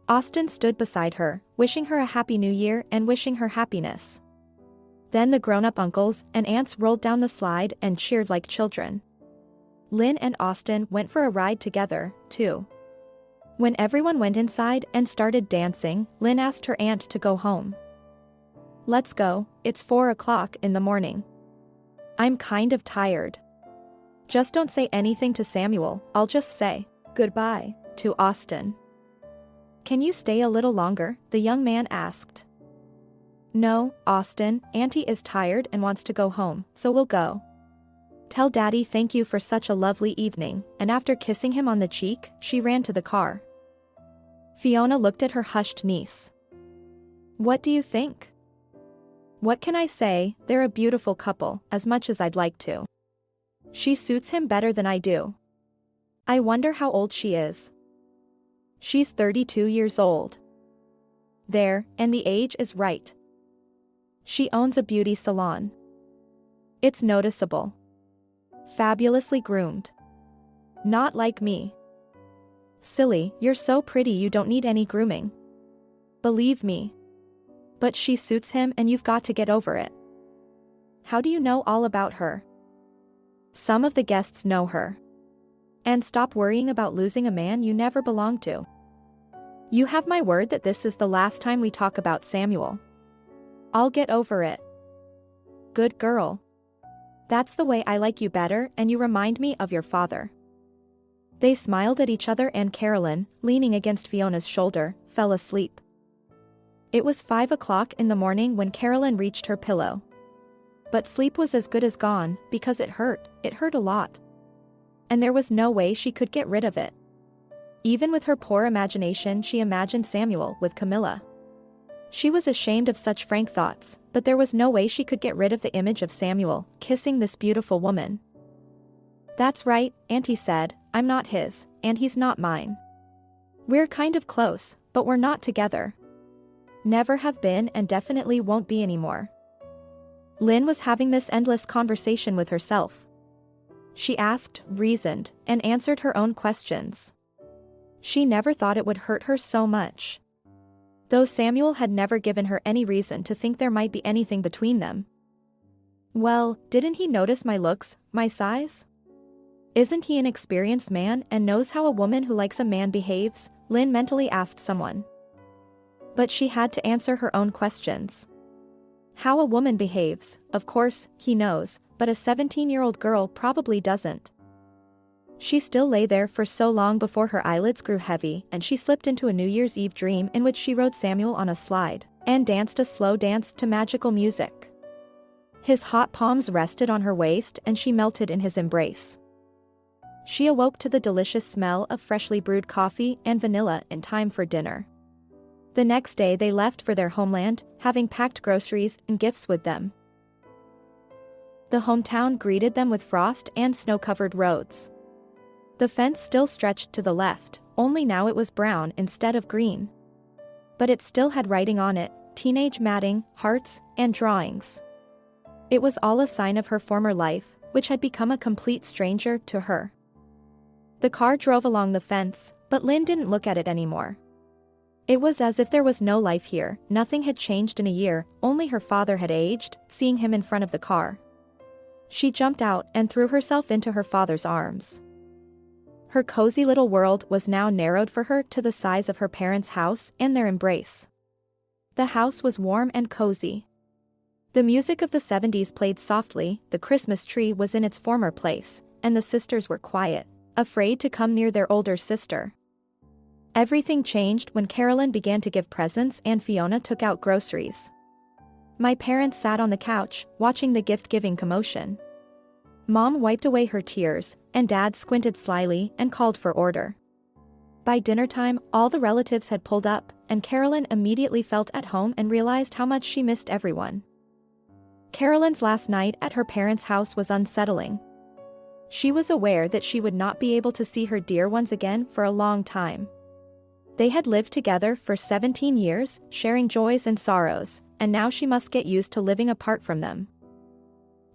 Austin stood beside her, wishing her a happy new year and wishing her happiness. Then the grown-up uncles and aunts rolled down the slide and cheered like children. Lynn and Austin went for a ride together, too. When everyone went inside and started dancing, Lynn asked her aunt to go home. "Let's go, it's 4 o'clock in the morning. I'm kind of tired." "Just don't say anything to Samuel, I'll just say goodbye to Austin." "Can you stay a little longer?" the young man asked. "No, Austin, Auntie is tired and wants to go home, so we'll go. Tell Daddy thank you for such a lovely evening," and after kissing him on the cheek, she ran to the car. Fiona looked at her hushed niece. "What do you think?" "What can I say, they're a beautiful couple, as much as I'd like to. She suits him better than I do. I wonder how old she is." "She's 32 years old. There, and the age is right. She owns a beauty salon. It's noticeable. Fabulously groomed. Not like me." "Silly, you're so pretty you don't need any grooming. Believe me. But she suits him and you've got to get over it." "How do you know all about her?" "Some of the guests know her. And stop worrying about losing a man you never belonged to. You have my word that this is the last time we talk about Samuel. I'll get over it. Good girl. That's the way I like you better, and you remind me of your father." They smiled at each other and Carolyn, leaning against Fiona's shoulder, fell asleep. It was 5 o'clock in the morning when Carolyn reached her pillow. But sleep was as good as gone, because it hurt a lot. And there was no way she could get rid of it. Even with her poor imagination, she imagined Samuel with Camilla. She was ashamed of such frank thoughts, but there was no way she could get rid of the image of Samuel, kissing this beautiful woman. "That's right," Auntie said, "I'm not his, and he's not mine. We're kind of close, but we're not together. Never have been and definitely won't be anymore." Lynn was having this endless conversation with herself. She asked, reasoned, and answered her own questions. She never thought it would hurt her so much. Though Samuel had never given her any reason to think there might be anything between them. "Well, didn't he notice my looks, my size? Isn't he an experienced man and knows how a woman who likes a man behaves?" Lynn mentally asked someone. But she had to answer her own questions. How a woman behaves, of course, he knows, but a 17-year-old girl probably doesn't. She still lay there for so long before her eyelids grew heavy and she slipped into a New Year's Eve dream in which she rode Samuel on a slide and danced a slow dance to magical music. His hot palms rested on her waist and she melted in his embrace. She awoke to the delicious smell of freshly brewed coffee and vanilla in time for dinner. The next day they left for their homeland, having packed groceries and gifts with them. The hometown greeted them with frost and snow-covered roads. The fence still stretched to the left, only now it was brown instead of green. But it still had writing on it, teenage matting, hearts, and drawings. It was all a sign of her former life, which had become a complete stranger to her. The car drove along the fence, but Lynn didn't look at it anymore. It was as if there was no life here, nothing had changed in a year, only her father had aged, seeing him in front of the car. She jumped out and threw herself into her father's arms. Her cozy little world was now narrowed for her to the size of her parents' house and their embrace. The house was warm and cozy. The music of the 70s played softly, the Christmas tree was in its former place, and the sisters were quiet, afraid to come near their older sister. Everything changed when Carolyn began to give presents and Fiona took out groceries. My parents sat on the couch, watching the gift-giving commotion. Mom wiped away her tears, and Dad squinted slyly and called for order. By dinner time, all the relatives had pulled up, and Carolyn immediately felt at home and realized how much she missed everyone. Carolyn's last night at her parents' house was unsettling. She was aware that she would not be able to see her dear ones again for a long time. They had lived together for 17 years, sharing joys and sorrows, and now she must get used to living apart from them.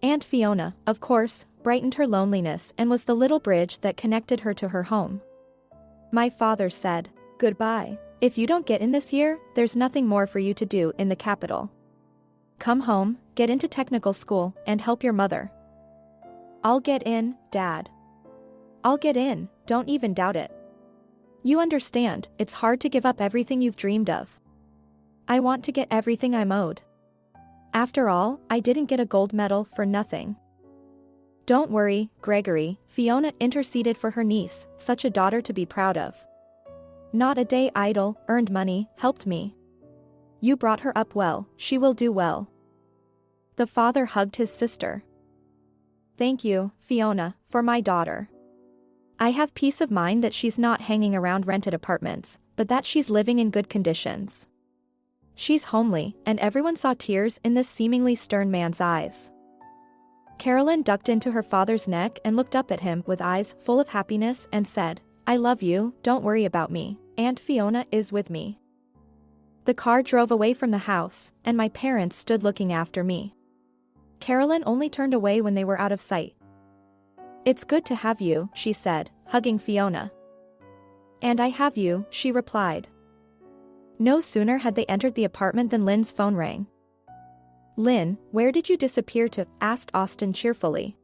Aunt Fiona, of course, brightened her loneliness and was the little bridge that connected her to her home. My father said, "Goodbye. If you don't get in this year, there's nothing more for you to do in the capital. Come home, get into technical school, and help your mother." "I'll get in, Dad. I'll get in, don't even doubt it. You understand, it's hard to give up everything you've dreamed of. I want to get everything I'm owed. After all, I didn't get a gold medal for nothing." "Don't worry, Gregory," Fiona interceded for her niece, such a daughter to be proud of. "Not a day idle, earned money, helped me. You brought her up well, she will do well." The father hugged his sister. "Thank you, Fiona, for my daughter. I have peace of mind that she's not hanging around rented apartments, but that she's living in good conditions. She's homely," and everyone saw tears in this seemingly stern man's eyes. Carolyn ducked into her father's neck and looked up at him with eyes full of happiness and said, "I love you, don't worry about me, Aunt Fiona is with me." The car drove away from the house, and my parents stood looking after me. Carolyn only turned away when they were out of sight. "It's good to have you," she said, hugging Fiona. "And I have you," she replied. No sooner had they entered the apartment than Lynn's phone rang. "Lynn, where did you disappear to?" asked Austin cheerfully.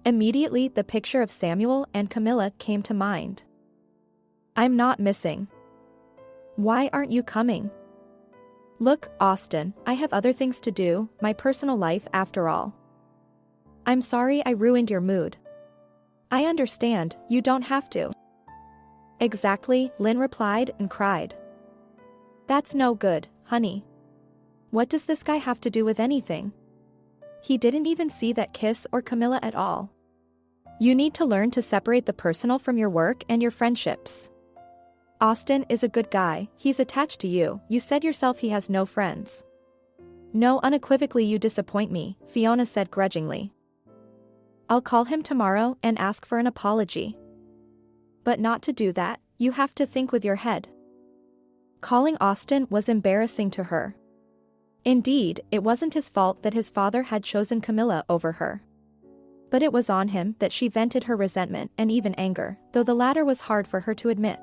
Immediately the picture of Samuel and Camilla came to mind. "I'm not missing. Why aren't you coming?" "Look, Austin, I have other things to do, my personal life after all. I'm sorry I ruined your mood. I understand, you don't have to." "Exactly," Lynn replied and cried. "That's no good, honey. What does this guy have to do with anything? He didn't even see that kiss or Camilla at all. You need to learn to separate the personal from your work and your friendships. Austin is a good guy, he's attached to you, you said yourself he has no friends." "No, unequivocally you disappoint me," Fiona said grudgingly. "I'll call him tomorrow and ask for an apology. But not to do that, you have to think with your head." Calling Austin was embarrassing to her. Indeed, it wasn't his fault that his father had chosen Camilla over her. But it was on him that she vented her resentment and even anger, though the latter was hard for her to admit.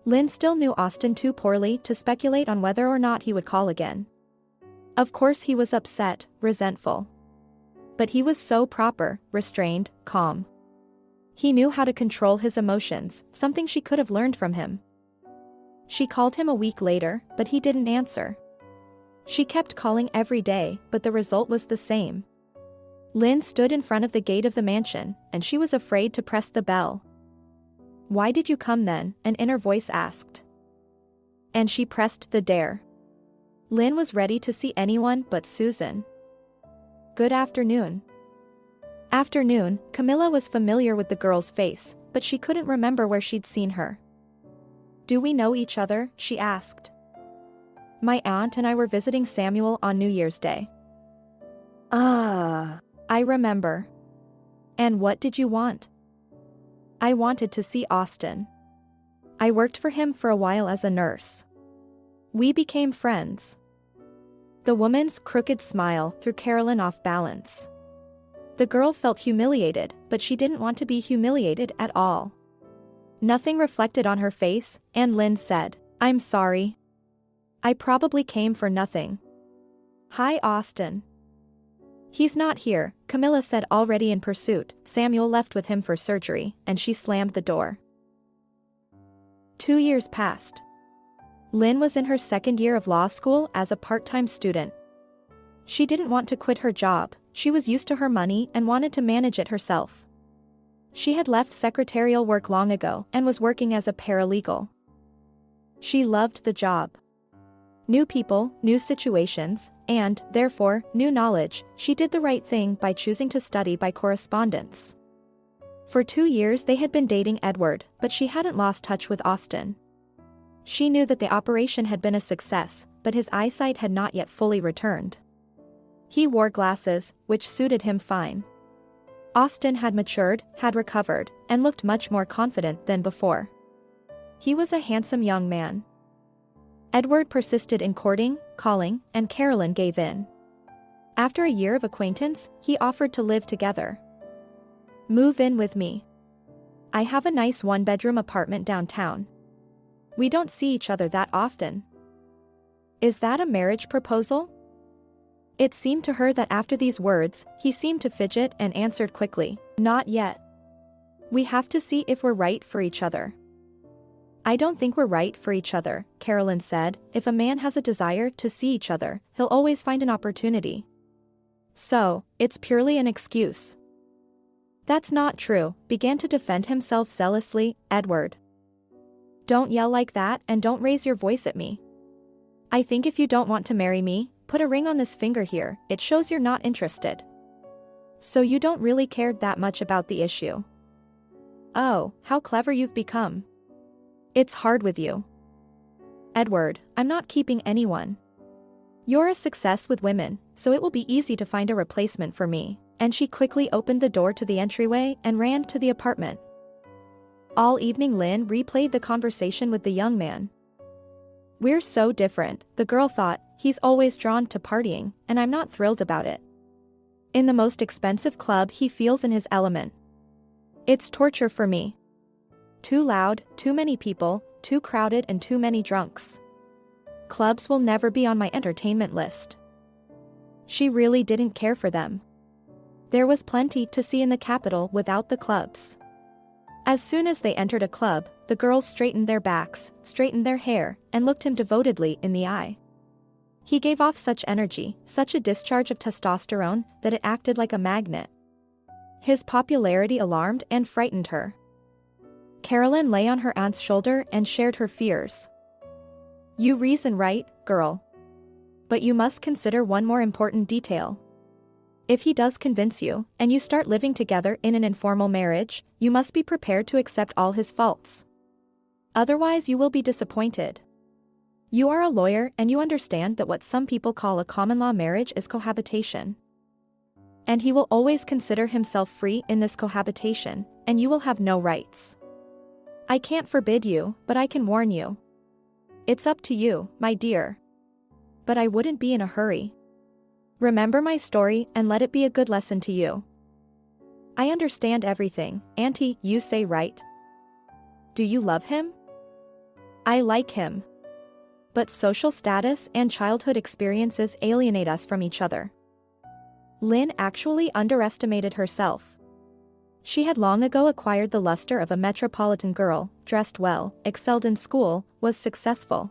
Lynn still knew Austin too poorly to speculate on whether or not he would call again. Of course he was upset, resentful. But he was so proper, restrained, calm. He knew how to control his emotions, something she could have learned from him. She called him a week later, but he didn't answer. She kept calling every day, but the result was the same. Lynn stood in front of the gate of the mansion, and she was afraid to press the bell. "Why did you come then?" an inner voice asked. And she pressed the dare. Lynn was ready to see anyone but Susan. "Good afternoon." Afternoon, Camilla was familiar with the girl's face, but she couldn't remember where she'd seen her. "Do we know each other?" she asked. "My aunt and I were visiting Samuel on New Year's Day." Ah, I remember. And what did you want? I wanted to see Austin. I worked for him for a while as a nurse. We became friends. The woman's crooked smile threw Carolyn off balance. The girl felt humiliated, but she didn't want to be humiliated at all. Nothing reflected on her face, and Lynn said, "I'm sorry. I probably came for nothing." "Hi, Austin." "He's not here," Camilla said, already in pursuit. Samuel left with him for surgery, and she slammed the door. 2 years passed. Lynn was in her second year of law school as a part-time student. She didn't want to quit her job. She was used to her money and wanted to manage it herself. She had left secretarial work long ago and was working as a paralegal. She loved the job. New people, new situations, and, therefore, new knowledge. She did the right thing by choosing to study by correspondence. For 2 years they had been dating Edward, but she hadn't lost touch with Austin. She knew that the operation had been a success, but his eyesight had not yet fully returned. He wore glasses, which suited him fine. Austin had matured, had recovered, and looked much more confident than before. He was a handsome young man. Edward persisted in courting, calling, and Carolyn gave in. After a year of acquaintance, he offered to live together. "Move in with me. I have a nice one-bedroom apartment downtown. We don't see each other that often." "Is that a marriage proposal?" It seemed to her that after these words, he seemed to fidget and answered quickly, "Not yet. We have to see if we're right for each other." "I don't think we're right for each other," Carolyn said. "If a man has a desire to see each other, he'll always find an opportunity. So, it's purely an excuse." "That's not true," began to defend himself zealously, Edward. "Don't yell like that and don't raise your voice at me. I think if you don't want to marry me, put a ring on this finger here, it shows you're not interested. So you don't really care that much about the issue. Oh, how clever you've become. It's hard with you." "Edward, I'm not keeping anyone. You're a success with women, so it will be easy to find a replacement for me." And she quickly opened the door to the entryway and ran to the apartment. All evening Lynn replayed the conversation with the young man. "We're so different," the girl thought. "He's always drawn to partying, and I'm not thrilled about it. In the most expensive club he feels in his element. It's torture for me. Too loud, too many people, too crowded and too many drunks. Clubs will never be on my entertainment list." She really didn't care for them. There was plenty to see in the capital without the clubs. As soon as they entered a club, the girls straightened their backs, straightened their hair, and looked him devotedly in the eye. He gave off such energy, such a discharge of testosterone, that it acted like a magnet. His popularity alarmed and frightened her. Carolyn lay on her aunt's shoulder and shared her fears. "You reason right, girl. But you must consider one more important detail. If he does convince you, and you start living together in an informal marriage, you must be prepared to accept all his faults. Otherwise you will be disappointed. You are a lawyer and you understand that what some people call a common law marriage is cohabitation. And he will always consider himself free in this cohabitation, and you will have no rights. I can't forbid you, but I can warn you. It's up to you, my dear. But I wouldn't be in a hurry. Remember my story and let it be a good lesson to you. I understand everything, Auntie, you say right. Do you love him? I like him. But social status and childhood experiences alienate us from each other." Lynn actually underestimated herself. She had long ago acquired the luster of a metropolitan girl, dressed well, excelled in school, was successful.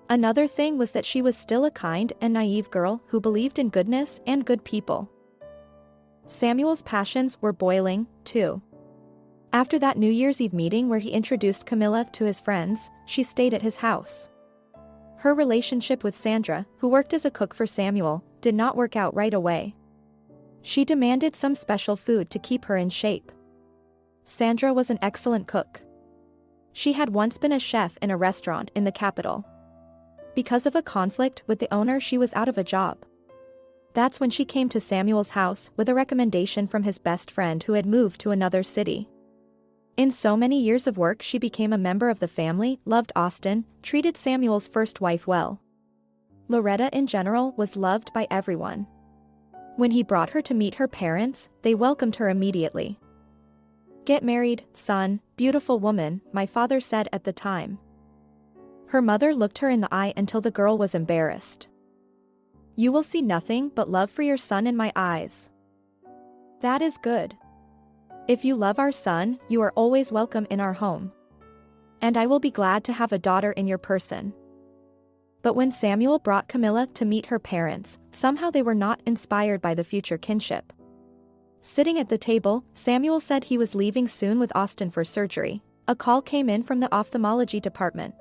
Another thing was that she was still a kind and naive girl who believed in goodness and good people. Samuel's passions were boiling, too. After that New Year's Eve meeting where he introduced Camilla to his friends, she stayed at his house. Her relationship with Sandra, who worked as a cook for Samuel, did not work out right away. She demanded some special food to keep her in shape. Sandra was an excellent cook. She had once been a chef in a restaurant in the capital. Because of a conflict with the owner, she was out of a job. That's when she came to Samuel's house with a recommendation from his best friend who had moved to another city. In so many years of work, she became a member of the family, loved Austin, treated Samuel's first wife well. Loretta in general was loved by everyone. When he brought her to meet her parents, they welcomed her immediately. "Get married, son, beautiful woman," my father said at the time. Her mother looked her in the eye until the girl was embarrassed. "You will see nothing but love for your son in my eyes." "That is good. If you love our son, you are always welcome in our home. And I will be glad to have a daughter in your person." But when Samuel brought Camilla to meet her parents, somehow they were not inspired by the future kinship. Sitting at the table, Samuel said he was leaving soon with Austin for surgery. A call came in from the ophthalmology department.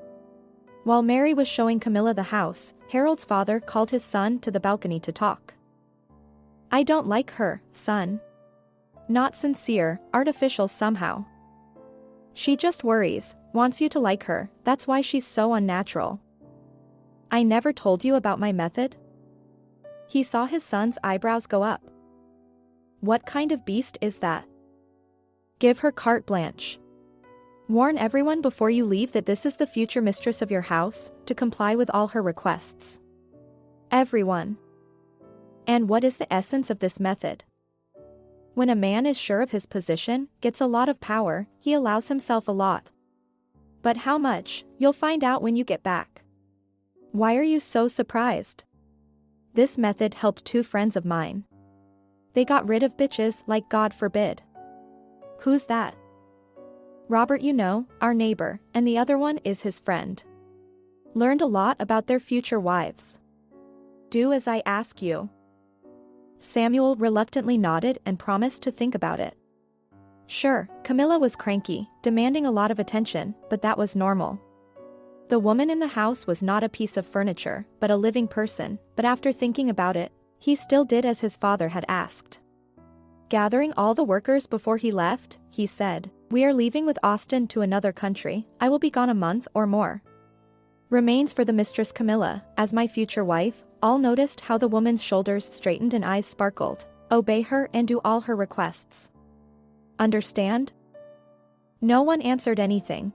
While Mary was showing Camilla the house, Harold's father called his son to the balcony to talk. "I don't like her, son. Not sincere, artificial somehow. She just worries, wants you to like her, that's why she's so unnatural. I never told you about my method?" He saw his son's eyebrows go up. "What kind of beast is that? Give her carte blanche. Warn everyone before you leave that this is the future mistress of your house, to comply with all her requests. Everyone." And what is the essence of this method? When a man is sure of his position, gets a lot of power, he allows himself a lot. But how much, you'll find out when you get back. Why are you so surprised? This method helped 2 friends of mine. They got rid of bitches like God forbid. Who's that? Robert, you know, our neighbor, and the other one is his friend. Learned a lot about their future wives. Do as I ask you. Samuel reluctantly nodded and promised to think about it. Sure, Camilla was cranky, demanding a lot of attention, but that was normal. The woman in the house was not a piece of furniture, but a living person, but after thinking about it, he still did as his father had asked. Gathering all the workers before he left, he said, "We are leaving with Austin to another country. I will be gone a month or more. Remains for the mistress Camilla, as my future wife." All noticed how the woman's shoulders straightened and eyes sparkled. "Obey her and do all her requests. Understand?" No one answered anything.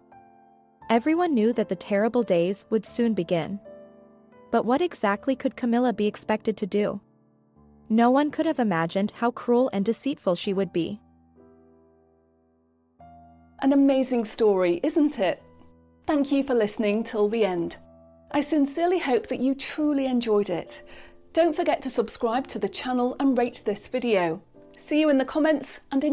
Everyone knew that the terrible days would soon begin. But what exactly could Camilla be expected to do? No one could have imagined how cruel and deceitful she would be. An amazing story, isn't it? Thank you for listening till the end. I sincerely hope that you truly enjoyed it. Don't forget to subscribe to the channel and rate this video. See you in the comments and in